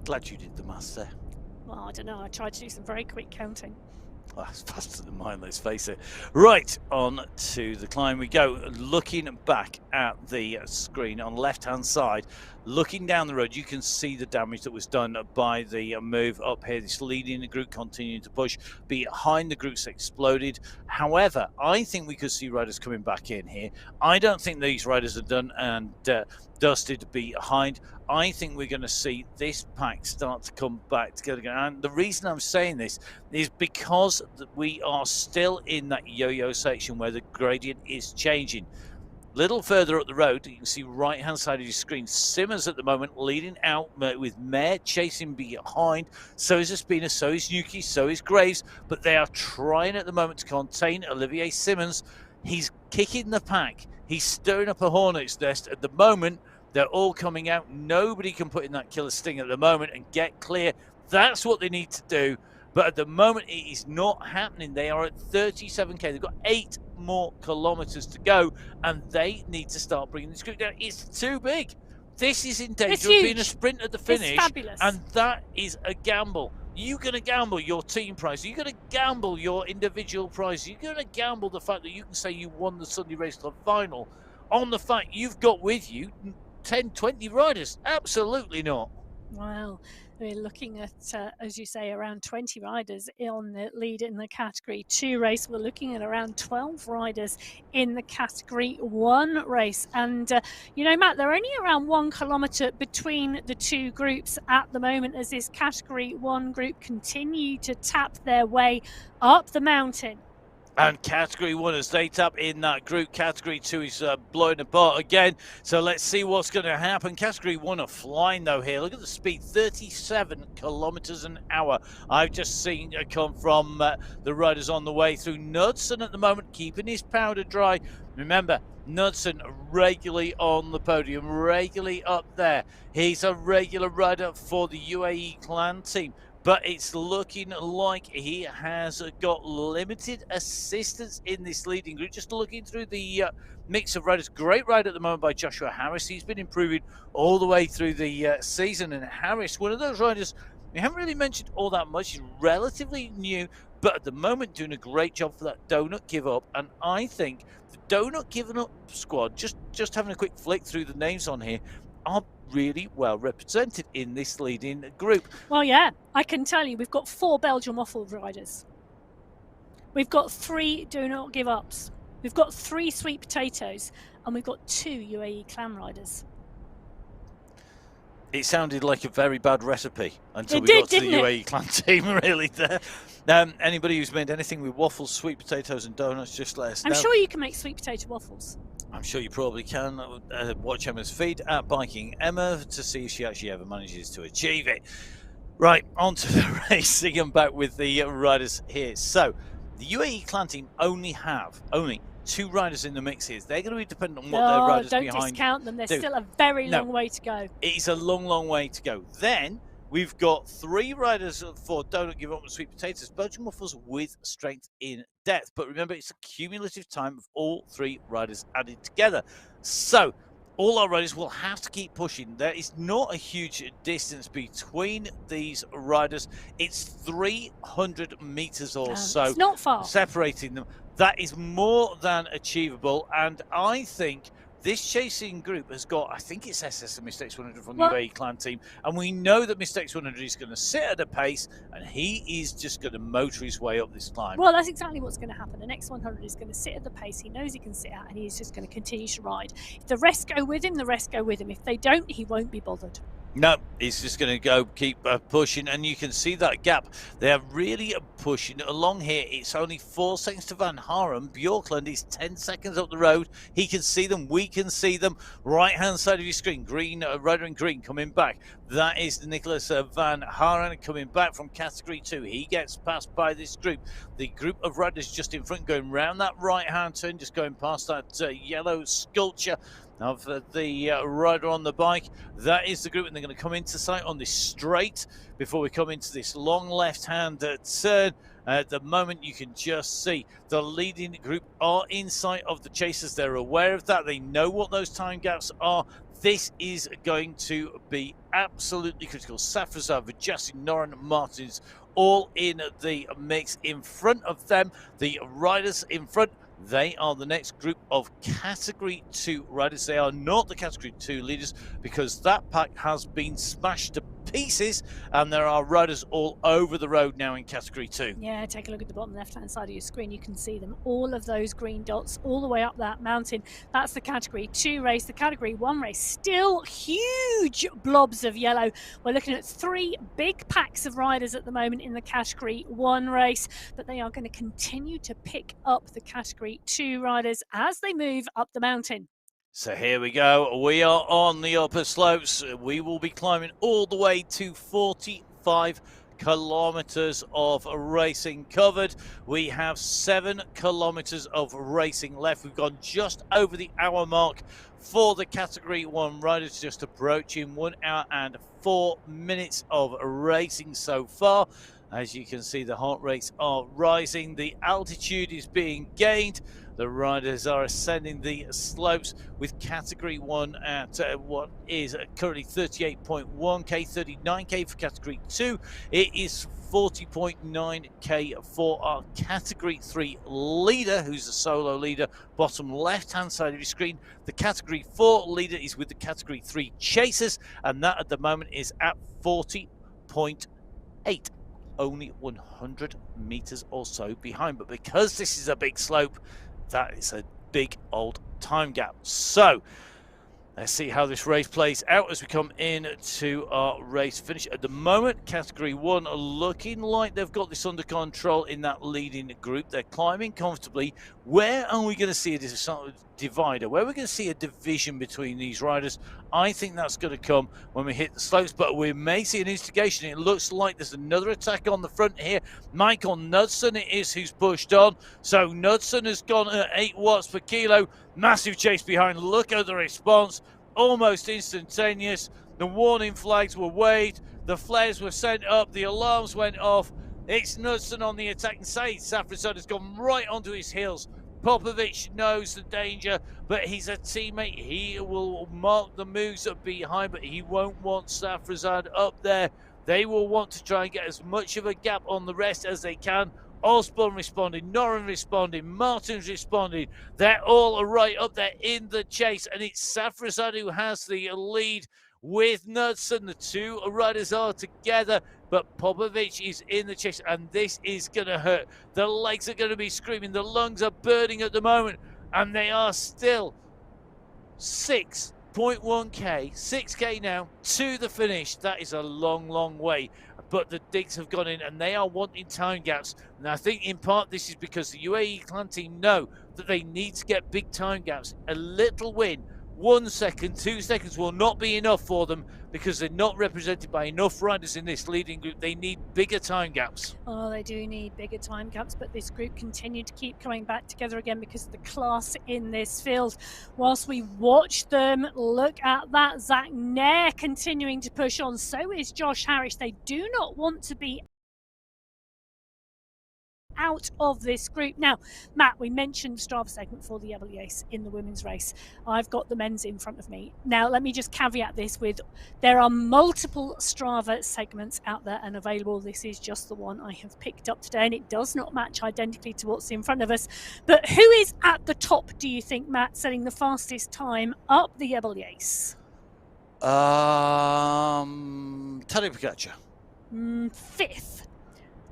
S1: Glad you did the maths there.
S2: Well, I don't know. I tried to do some very quick counting.
S1: Well, that's faster than mine, let's face it. Right, on to the climb we go. Looking back at the screen on the left-hand side, looking down the road, you can see the damage that was done by the move up here. This leading the group, continuing to push. Behind the group's exploded. However, I think we could see riders coming back in here. I don't think these riders are done and dusted behind. I think we're going to see this pack start to come back together again. And the reason I'm saying this is because we are still in that yo-yo section where the gradient is changing. Little further up the road, you can see right-hand side of your screen, Simmons at the moment leading out with Mare chasing behind. So is Espina, so is Yuki, so is Graves. But they are trying at the moment to contain Olivier Simmons. He's kicking the pack. He's stirring up a hornet's nest. At the moment, they're all coming out. Nobody can put in that killer sting at the moment and get clear. That's what they need to do. But at the moment, it is not happening. They are at 37k. They've got 8 more kilometers to go, and they need to start bringing this group down. It's too big. This is in danger of being a sprint at the finish.
S2: It's fabulous.
S1: And that is a gamble. You're going to gamble your team prize. You're going to gamble your individual prize. You're going to gamble the fact that you can say you won the Sunday Race Club final on the fact you've got with you 10, 20 riders. Absolutely not.
S2: Well, we're looking at, as you say, around 20 riders on the lead in the Category 2 race. We're looking at around 12 riders in the Category 1 race. And, you know, Matt, they're only around 1 kilometre between the two groups at the moment as this Category 1 group continue to tap their way up the mountain.
S1: And Category 1, as they tap in that group, Category 2 is blowing apart again. So let's see what's going to happen. Category 1 are flying, though, here. Look at the speed, 37 kilometres an hour. I've just seen it come from the riders on the way through. Knudsen at the moment, keeping his powder dry. Remember, Knudsen regularly on the podium, regularly up there. He's a regular rider for the UAE Clan team. But it's looking like he has got limited assistance in this leading group. Just looking through the mix of riders. Great ride at the moment by Joshua Harris. He's been improving all the way through the season. And Harris, one of those riders we haven't really mentioned all that much. He's relatively new, but at the moment doing a great job for that Donut Give Up. And I think the Donut Giving Up squad, just having a quick flick through the names on here, are really well represented in this leading group.
S2: Well, yeah, I can tell you, we've got 4 Belgian waffle riders. We've got 3 do not give ups. We've got 3 sweet potatoes, and we've got 2 UAE clan riders.
S1: It sounded like a very bad recipe until we got to the UAE clan team, really, there. Anybody who's made anything with waffles, sweet potatoes and donuts, just let us know.
S2: I'm sure you can make sweet potato waffles.
S1: I'm sure you probably can. Watch Emma's feed at Biking Emma to see if she actually ever manages to achieve it. Right, on to the racing and back with the riders here. So, the UAE clan team only 2 riders in the mix here. They're going to be dependent on what their riders
S2: don't
S1: behind
S2: discount them. There's still a very long way to go.
S1: It is a long, long way to go. Then we've got 3 riders for Donut Give Up and Sweet Potatoes, Belgian waffles with strength in depth. But remember, it's a cumulative time of all 3 riders added together. So all our riders will have to keep pushing. There is not a huge distance between these riders. It's 300 meters or so.
S2: It's not far.
S1: Separating them. That is more than achievable. And I think this chasing group has got, I think it's SS and Mr. X100 from the UAE clan team. And we know that Mr. X100 is going to sit at a pace and he is just going to motor his way up this climb.
S2: Well, that's exactly what's going to happen. An X100 is going to sit at the pace he knows he can sit at, and he's just going to continue to ride. If the rest go with him, the rest go with him. If they don't, he won't be bothered.
S1: No, he's just going to go keep pushing, and you can see that gap. They're really pushing along here. It's only 4 seconds to Van Haren. Bjorklund is 10 seconds up the road. He can see them. We can see them. Right-hand side of your screen, green, rider in green coming back. That is Nicholas Van Haren coming back from Category 2. He gets passed by this group. The group of riders just in front going round that right-hand turn, just going past that yellow sculpture of the rider on the bike. That is the group, and they're going to come into sight on this straight before we come into this long left-hand turn. At the moment, you can just see the leading group are in sight of the chasers. They're aware of that. They know what those time gaps are. This is going to be absolutely critical. Safrazad, Vajasi, Noran, Martins, all in the mix. In front of them, the riders in front, they are the next group of Category 2 riders. They are not the Category 2 leaders because that pack has been smashed to pieces, and there are riders all over the road now in Category 2.
S2: Yeah, take a look at the bottom left-hand side of your screen. You can see them, all of those green dots all the way up that mountain. That's the Category 2 race. The Category 1 race, still huge blobs of yellow. We're looking at 3 big packs of riders at the moment in the Category 1 race, but they are going to continue to pick up the Category 2 riders as they move up the mountain.
S1: So here we go. We are on the upper slopes. We will be climbing all the way to 45 kilometers of racing covered. We have 7 kilometers of racing left. We've gone just over the hour mark for the Category 1 riders, just approaching 1 hour and 4 minutes of racing so far. As you can see, the heart rates are rising. The altitude is being gained. The riders are ascending the slopes with Category 1 at what is currently 38.1k, 39k for Category 2. It is 40.9k for our Category 3 leader, who's the solo leader, bottom left-hand side of your screen. The Category 4 leader is with the Category 3 chasers, and that at the moment is at 40.8. Only 100 meters or so behind, but because this is a big slope, that is a big old time gap. So let's see how this race plays out as we come in to our race finish. At the moment, Category 1 are looking like they've got this under control in that leading group. They're climbing comfortably. Where are we going to see a divider? Where are we going to see a division between these riders? I think that's going to come when we hit the slopes, but we may see an instigation. It looks like there's another attack on the front here. Michael Knudsen it is who's pushed on. So Knudsen has gone at 8 watts per kilo. Massive chase behind. Look at the response. Almost instantaneous. The warning flags were waved. The flares were sent up. The alarms went off. It's Knudsen on the attacking side. Safrazad has gone right onto his heels. Popovic knows the danger, but he's a teammate. He will mark the moves up behind, but he won't want Safrazad up there. They will want to try and get as much of a gap on the rest as they can. Osborne responding, Noran responding, Martin's responding. They're all right up there in the chase, and it's Safrazad who has the lead with Knudsen. The two riders are together, but Popovic is in the chase, and this is going to hurt. The legs are going to be screaming. The lungs are burning at the moment, and they are still 6.1k, 6k now to the finish. That is a long, long way. But the digs have gone in, and they are wanting time gaps. And I think in part this is because the UAE clan team know that they need to get big time gaps. A little win, 1 second, 2 seconds will not be enough for them because they're not represented by enough riders in this leading group. They need bigger time gaps.
S2: Oh, they do need bigger time gaps, but this group continued to keep coming back together again because of the class in this field. Whilst we watch them, look at that. Zach Nair continuing to push on. So is Josh Harris. They do not want to be out of this group. Now, Matt, we mentioned Strava segment for the WAS in the women's race. I've got the men's in front of me. Now, let me just caveat this with there are multiple Strava segments out there and available. This is just the one I have picked up today, and it does not match identically to what's in front of us. But who is at the top, do you think, Matt, setting the fastest time up the WAS?
S1: Tadej Pogacar.
S2: 5th.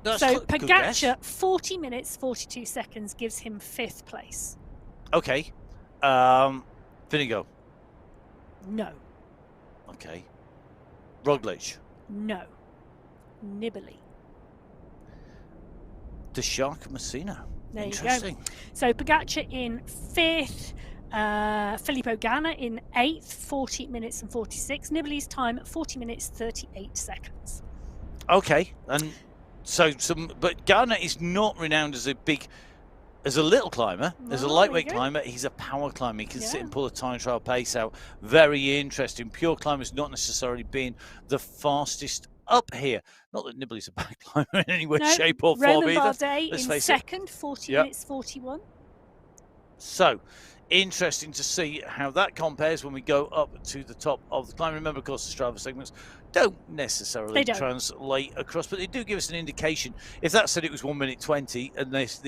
S1: That's
S2: so
S1: good guess.
S2: Pogacar, 40 minutes, 42 seconds gives him 5th place.
S1: Okay. Finnegan.
S2: No.
S1: Okay. Roglic.
S2: No. Nibali.
S1: The Shark Messina.
S2: There
S1: Interesting.
S2: you go. So Pogacar in 5th, Filippo Ganna in 8th, 40 minutes and 46. Nibali's time, 40 minutes, 38 seconds.
S1: Okay, and so but Ganna is not renowned as a little climber, as a lightweight climber. He's a power climber. He can sit and pull a time trial pace out. Very interesting. Pure climbers not necessarily being the fastest up here. Not that Nibali's a bad climber in any way, shape or form
S2: Roman
S1: either.
S2: Bardet in 2nd, 40 minutes 41.
S1: So, interesting to see how that compares when we go up to the top of the climb. Remember, of course, the Strava segments don't necessarily translate across, but they do give us an indication. If that said it was 1 minute 20, and these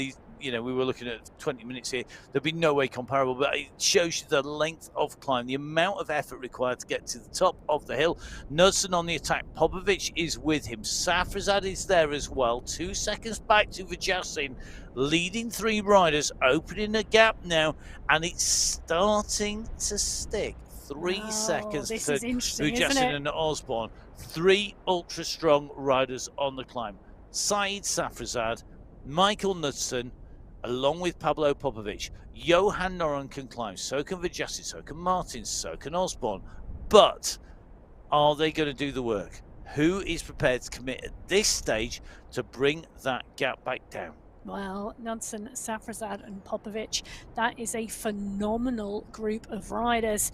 S1: we were looking at 20 minutes here, there'd be no way comparable, but it shows you the length of climb, the amount of effort required to get to the top of the hill. Knudsen on the attack. Popovic is with him. Safrazad is there as well. 2 seconds back to Vjasin, leading 3 riders, opening a gap now, and it's starting to stick. 3 seconds to Vjasin and Osborne. 3 ultra-strong riders on the climb. Said Safrazad, Michael Knudsen, along with Pablo Popovic. Johan Noren can climb, so can Vjasin, so can Martin, so can Osborne. But are they going to do the work? Who is prepared to commit at this stage to bring that gap back down?
S2: Well, Knudsen, Safrazad and Popovic, that is a phenomenal group of riders.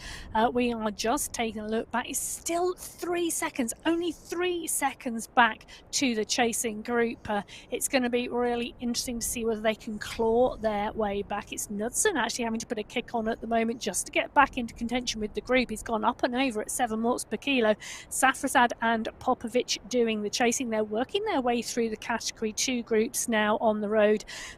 S2: We are just taking a look back. It's still 3 seconds, only 3 seconds back to the chasing group. It's going to be really interesting to see whether they can claw their way back. It's Knudsen actually having to put a kick on at the moment just to get back into contention with the group. He's gone up and over at 7 watts per kilo. Safrazad and Popovic doing the chasing. They're working their way through the category 2 groups now on the road.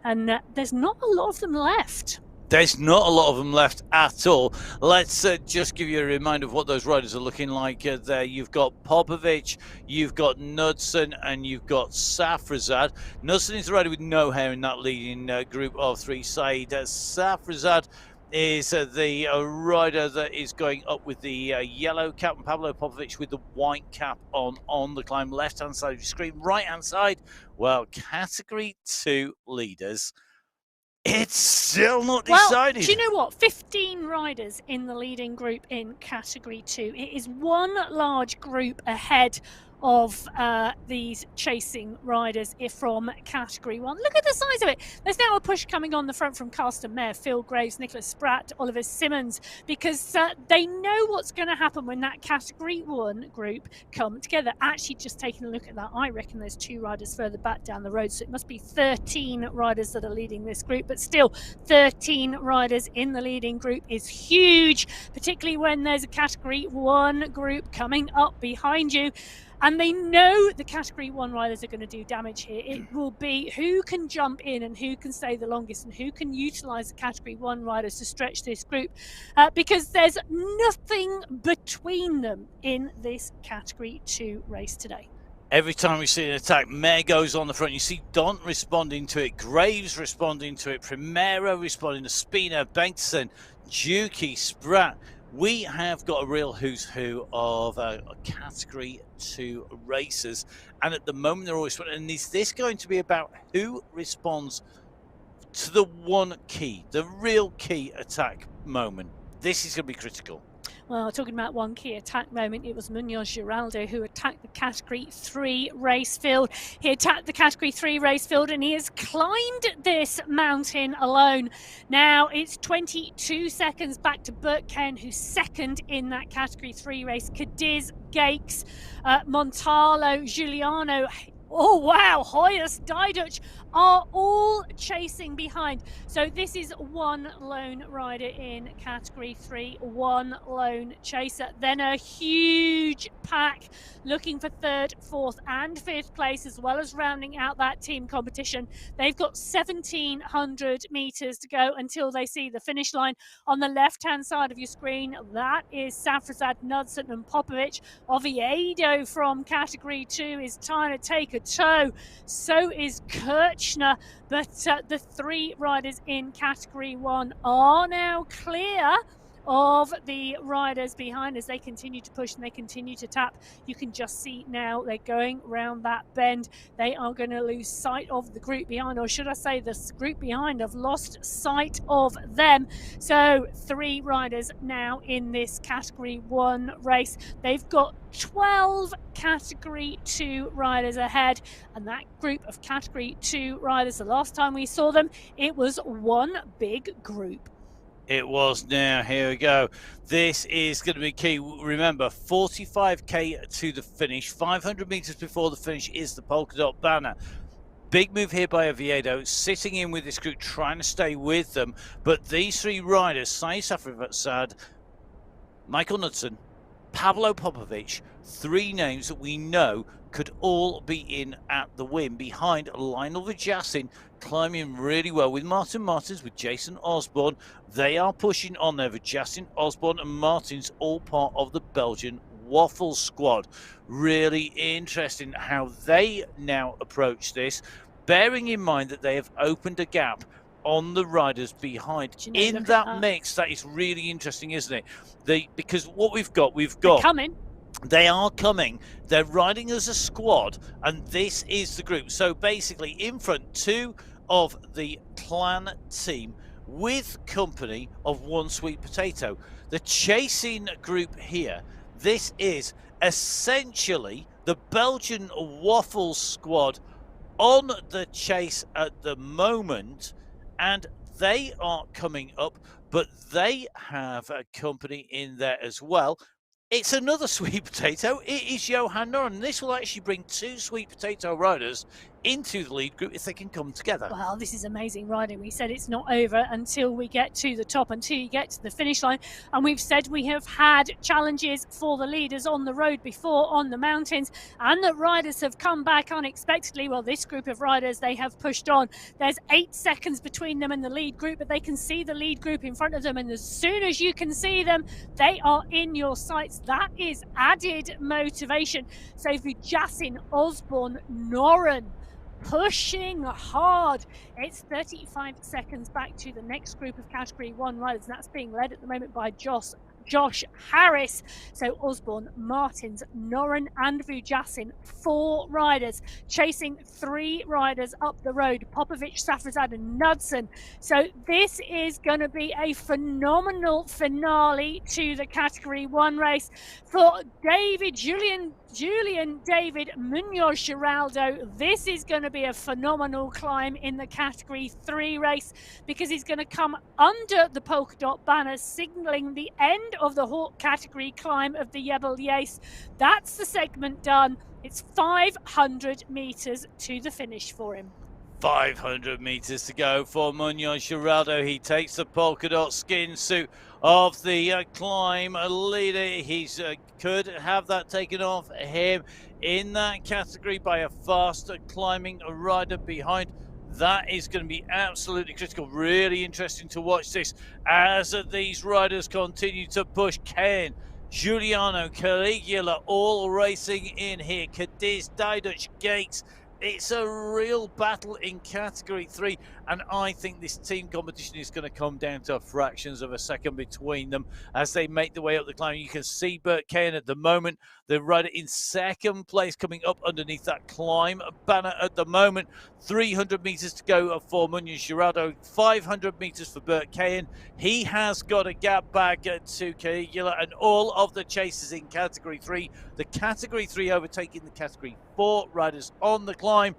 S2: And there's not a lot of them left.
S1: There's not a lot of them left at all. Let's just give you a reminder of what those riders are looking like there. You've got Popovic, you've got Knudsen, and you've got Safrazad. Knudsen is the rider with no hair in that leading group of 3 side. Safrazad is the rider that is going up with the yellow cap, and Pablo Popovic with the white cap on the climb. Left-hand side of your screen, right-hand side. Well, category 2 leaders. It's still not decided.
S2: Well, do you know what? 15 riders in the leading group in category 2. It is one large group ahead of these chasing riders from category 1. Look at the size of it. There's now a push coming on the front from Carsten Mayer, Phil Graves, Nicholas Spratt, Oliver Simmons, because they know what's going to happen when that category 1 group come together. Actually, just taking a look at that, I reckon there's 2 riders further back down the road, so it must be 13 riders that are leading this group, but still 13 riders in the leading group is huge, particularly when there's a category 1 group coming up behind you. And they know the category 1 riders are going to do damage here. It will be who can jump in and who can stay the longest and who can utilize the category 1 riders to stretch this group, because there's nothing between them in this category 2 race today.
S1: Every time we see an attack, Mayer goes on the front. You see Dont responding to it, Graves responding to it, Primero responding to Spina, Bengtsson, Juki, Spratt. We have got a real who's who of category 2 racers, and at the moment they're always. And is this going to be about who responds to the one key, the real key attack moment? This is going to be critical.
S2: Well, talking about one key attack moment, it was Munoz Giraldo who attacked the category 3 race field. He attacked the category 3 race field and he has climbed this mountain alone. Now it's 22 seconds back to Bert Ken, who's second in that category 3 race. Cadiz, Gakes, Montalo, Giuliano. Oh wow, Hoyas, Diduch are all chasing behind. So this is one lone rider in category 3, one lone chaser. Then a huge pack looking for 3rd, 4th and 5th place, as well as rounding out that team competition. They've got 1,700 meters to go until they see the finish line. On the left-hand side of your screen, that is Safrazad, Knudsen and Popovic. Oviedo from category 2 is trying to take a tow. So is Kirchner. But the 3 riders in category 1 are now clear of the riders behind as they continue to push and they continue to tap. You can just see now they're going around that bend. They are going to lose sight of the group behind, or should I say the group behind have lost sight of them. So 3 riders now in this Category 1 race. They've got 12 Category 2 riders ahead, and that group of Category 2 riders, the last time we saw them, it was one big group.
S1: It was. Now, here we go. This is going to be key. Remember, 45k to the finish. 500 meters before the finish is the polka dot banner. Big move here by Oviedo, sitting in with this group, trying to stay with them. But these 3 riders, Sai Safrivatsad, Michael Knudsen, Pavlo Popovic, 3 names that we know could all be in at the win. Behind Lionel Vujassin, climbing really well with Martin Martins, with Jason Osborne. They are pushing on there. Vujassin, Osborne and Martins, all part of the Belgian Waffle squad. Really interesting how they now approach this, bearing in mind that they have opened a gap on the riders behind. In that mix, that is really interesting, isn't it? Because what we've got
S2: They're coming.
S1: They are coming. They're riding as a squad, and this is the group. So basically, in front, 2 of the clan team with company of 1 sweet potato. The chasing group here, this is essentially the Belgian Waffle squad on the chase at the moment, and they are coming up, but they have a company in there as well. It's another sweet potato. It is Johan Noren. This will actually bring 2 sweet potato riders into the lead group if they can come together.
S2: Well, this is amazing riding. We said it's not over until we get to the top, until you get to the finish line. And we've said we have had challenges for the leaders on the road before, on the mountains, and that riders have come back unexpectedly. Well, this group of riders, they have pushed on. There's 8 seconds between them and the lead group, but they can see the lead group in front of them. And as soon as you can see them, they are in your sights. That is added motivation. So Vujassin, Osborne, Noren, pushing hard. It's 35 seconds back to the next group of Category 1 riders, and that's being led at the moment by Josh Harris. So Osborne, Martins, Noren and Vujassin, 4 riders chasing 3 riders up the road, Popovic, Safrazad and Knudsen. So this is going to be a phenomenal finale to the Category 1 race for Julian David Munoz Giraldo. This is going to be a phenomenal climb in the Category 3 race, because he's going to come under the polka dot banner, signalling the end of the Hawk category climb of the Jebel Yace. That's the segment done. It's 500 meters to the finish for him.
S1: 500 meters to go for Munoz Giraldo. He takes the polka dot skin suit of the climb leader. He could have that taken off him in that category by a faster climbing rider behind. That is going to be absolutely critical. Really interesting to watch this as these riders continue to push. Ken, Giuliano, Caligula all racing in here. Cadiz, Diduch, Gates. It's a real battle in Category 3, and I think this team competition is going to come down to fractions of a second between them as they make their way up the climb. You can see Bert Kane at the moment, the rider in second place, coming up underneath that climb banner at the moment. 300 meters to go for Munoz Giraldo, 500 meters for Bert Kane. He has got a gap back to Caligula, and all of the chasers in Category 3. The Category 3 overtaking the Category 4 riders on the climb.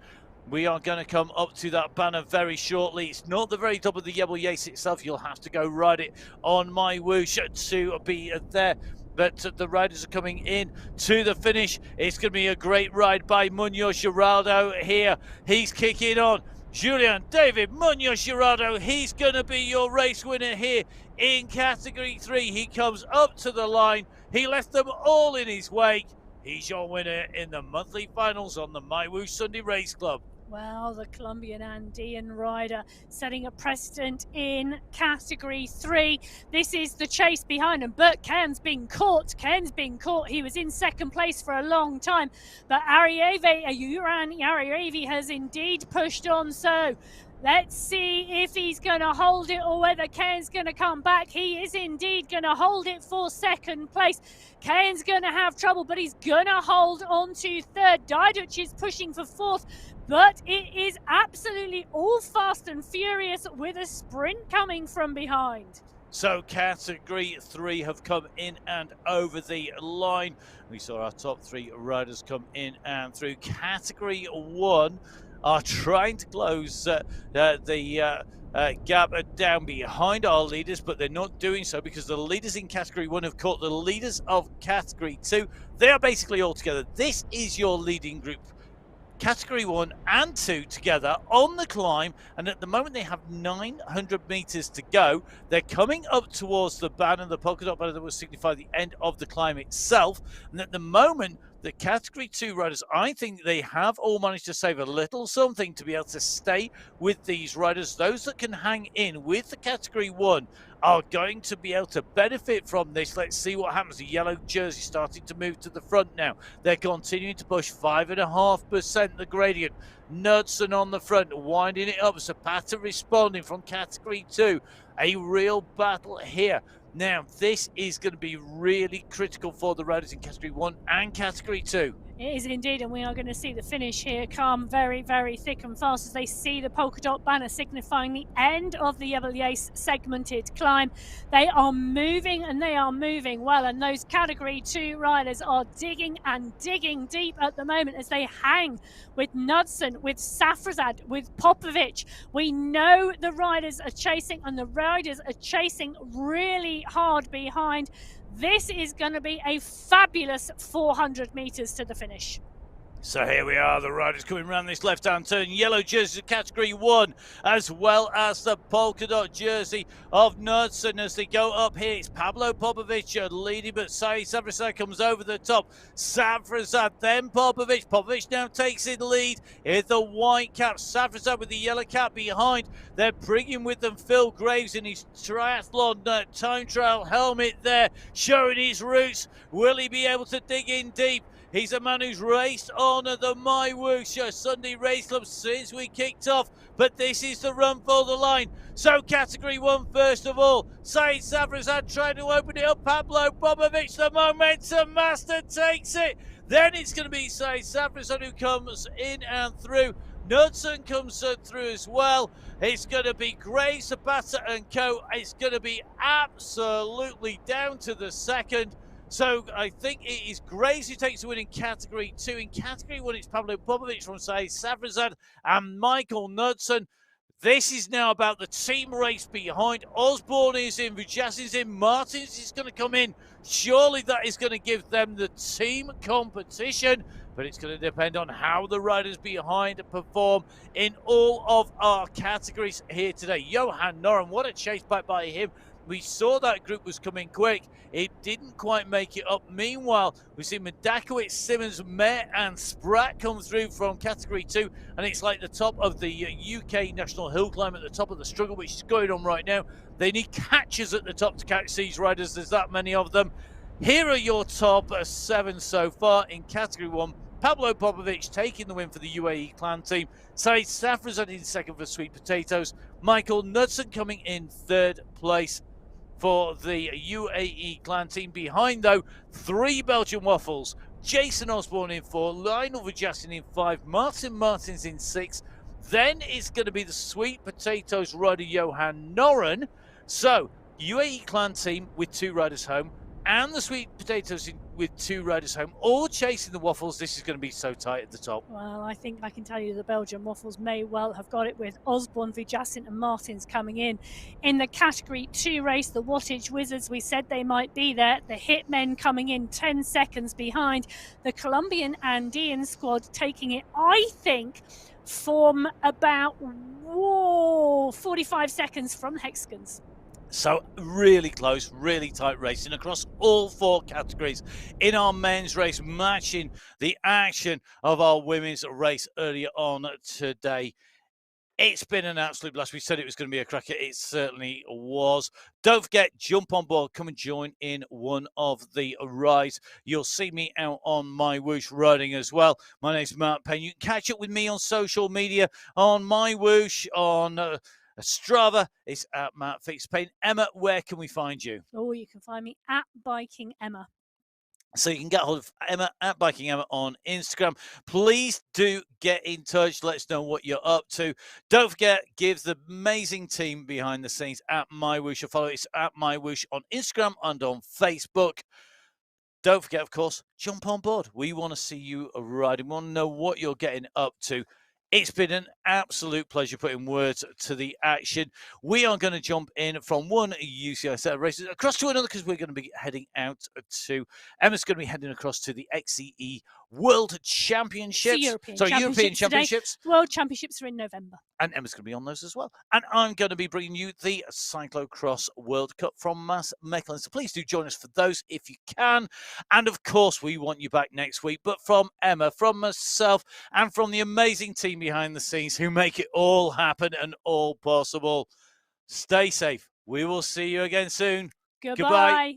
S1: We are going to come up to that banner very shortly. It's not the very top of the Jebel Yace itself. You'll have to go ride it on MyWhoosh to be there. But the riders are coming in to the finish. It's going to be a great ride by Munoz Giraldo here. He's kicking on. Julian David Munoz Giraldo, he's going to be your race winner here in Category 3. He comes up to the line. He left them all in his wake. He's your winner in the monthly finals on the MyWhoosh Sunday Race Club.
S2: Well, the Colombian Andean rider setting a precedent in Category 3. This is the chase behind him. Bert Cairns being caught. He was in second place for a long time. But Uran Ariavi has indeed pushed on. So Let's see if he's going to hold it or whether Kane's going to come back. He is indeed going to hold it for second place. Kane's going to have trouble, but he's going to hold on to third. Diduch is pushing for fourth, but it is absolutely all fast and furious with a sprint coming from behind.
S1: So Category 3 have come in and over the line. We saw our top 3 riders come in and through. Category 1 are trying to close the gap down behind our leaders, but they're not doing so because the leaders in Category 1 have caught the leaders of Category 2. They are basically all together. This is your leading group. Category 1 and 2 together on the climb, and at the moment they have 900 meters to go. They're coming up towards the banner, the polka dot banner that will signify the end of the climb itself. And at the moment, the Category 2 riders, I think they have all managed to save a little something to be able to stay with these riders. Those that can hang in with the Category 1 are going to be able to benefit from this. Let's see what happens. The yellow jersey starting to move to the front now. They're continuing to push 5.5% the gradient. Knudsen on the front, winding it up. Zapata responding from Category 2. A real battle here. Now, this is going to be really critical for the riders in Category 1 and Category 2.
S2: It is indeed, and we are going to see the finish here come very, very thick and fast as they see the polka dot banner signifying the end of the Yvelyace segmented climb. They are moving, and they are moving well, and those Category 2 riders are digging and digging deep at the moment as they hang with Knudsen, with Safrazad, with Popovic. We know the riders are chasing, and the riders are chasing really hard behind. This is going to be a fabulous 400 meters to the finish.
S1: So here we are, the riders coming around this left-hand turn. Yellow jersey of Category 1, as well as the polka dot jersey of Knudsen as they go up here. It's Pablo Popovic leading, but Said Safrazad comes over the top. Safrazad, then Popovic. Popovic now takes in lead. Here's the white cap. Safrazad with the yellow cap behind. They're bringing with them Phil Graves in his triathlon time trial helmet there, showing his roots. Will he be able to dig in deep? He's a man who's raced on at the MyWhoosh Sunday Race Club since we kicked off, but this is the run for the line. So Category 1 first of all. Said Safrazad trying to open it up. Pablo Popovic, the momentum master, takes it. Then it's going to be Said Safrazad who comes in and through. Knudsen comes through as well. It's going to be Gray, Zapata and co. It's going to be absolutely down to the second. So I think it is Graves who takes the win in Category 2. In Category 1, it's Pablo Popovic from Said Safrazad and Michael Knudsen. This is now about the team race behind. Osborne is in, Vujassin's in, Martins is going to come in. Surely that is going to give them the team competition, but it's going to depend on how the riders behind perform in all of our categories here today. Johan Noren, what a chase back by him. We saw that group was coming quick. It didn't quite make it up. Meanwhile, we see Medakowicz, Simmons, Mayer and Spratt come through from Category 2. And it's like the top of the UK National Hill Climb at the top of the struggle, which is going on right now. They need catchers at the top to catch these riders. There's that many of them. Here are your top 7 so far in Category 1. Pablo Popovic taking the win for the UAE clan team. Said Safrazad in second for Sweet Potatoes. Michael Knudsen coming in third place for the UAE clan team. Behind, though, 3 Belgian Waffles. Jason Osborne in 4, Lionel Vujassin in 5, Martin Martins in 6. Then it's going to be the Sweet Potatoes rider Johan Noren. So, UAE clan team with 2 riders home, and the Sweet Potatoes with 2 riders home, all chasing the Waffles. This is going to be so tight at the top.
S2: Well, I think I can tell you the Belgian Waffles may well have got it with Osborne, Vujassin and Martins coming in. In the Category 2 race, the Wattage Wizards, we said they might be there. The Hitmen coming in 10 seconds behind. The Colombian Andean squad taking it, I think, from about 45 seconds from the Hexagons.
S1: So really close, really tight racing across all 4 categories in our men's race, matching the action of our women's race earlier on today. It's been an absolute blast. We said it was going to be a cracker. It certainly was. Don't forget, jump on board. Come and join in one of the rides. You'll see me out on MyWhoosh riding as well. My name's Mark Payne. You can catch up with me on social media, on MyWhoosh, on Strava. It's at Matt Fix Payne. Emma, where can we find you?
S2: Oh, you can find me at Biking Emma.
S1: So you can get hold of Emma at Biking Emma on Instagram. Please do get in touch. Let us know what you're up to. Don't forget, give the amazing team behind the scenes at MyWhoosh a follow. It's at MyWhoosh on Instagram and on Facebook. Don't forget, of course, jump on board. We want to see you riding. We want to know what you're getting up to. It's been an absolute pleasure putting words to the action. We are going to jump in from one UCI set of races across to another because we're going to be heading out to Emma's going to be heading across to the XCE World Championships.
S2: European
S1: Championships.
S2: World Championships are in November.
S1: And Emma's going to be on those as well. And I'm going to be bringing you the Cyclocross World Cup from Mass Mechelen. So please do join us for those if you can. And of course, we want you back next week. But from Emma, from myself, and from the amazing team behind the scenes who make it all happen and all possible, stay safe. We will see you again soon.
S2: Goodbye.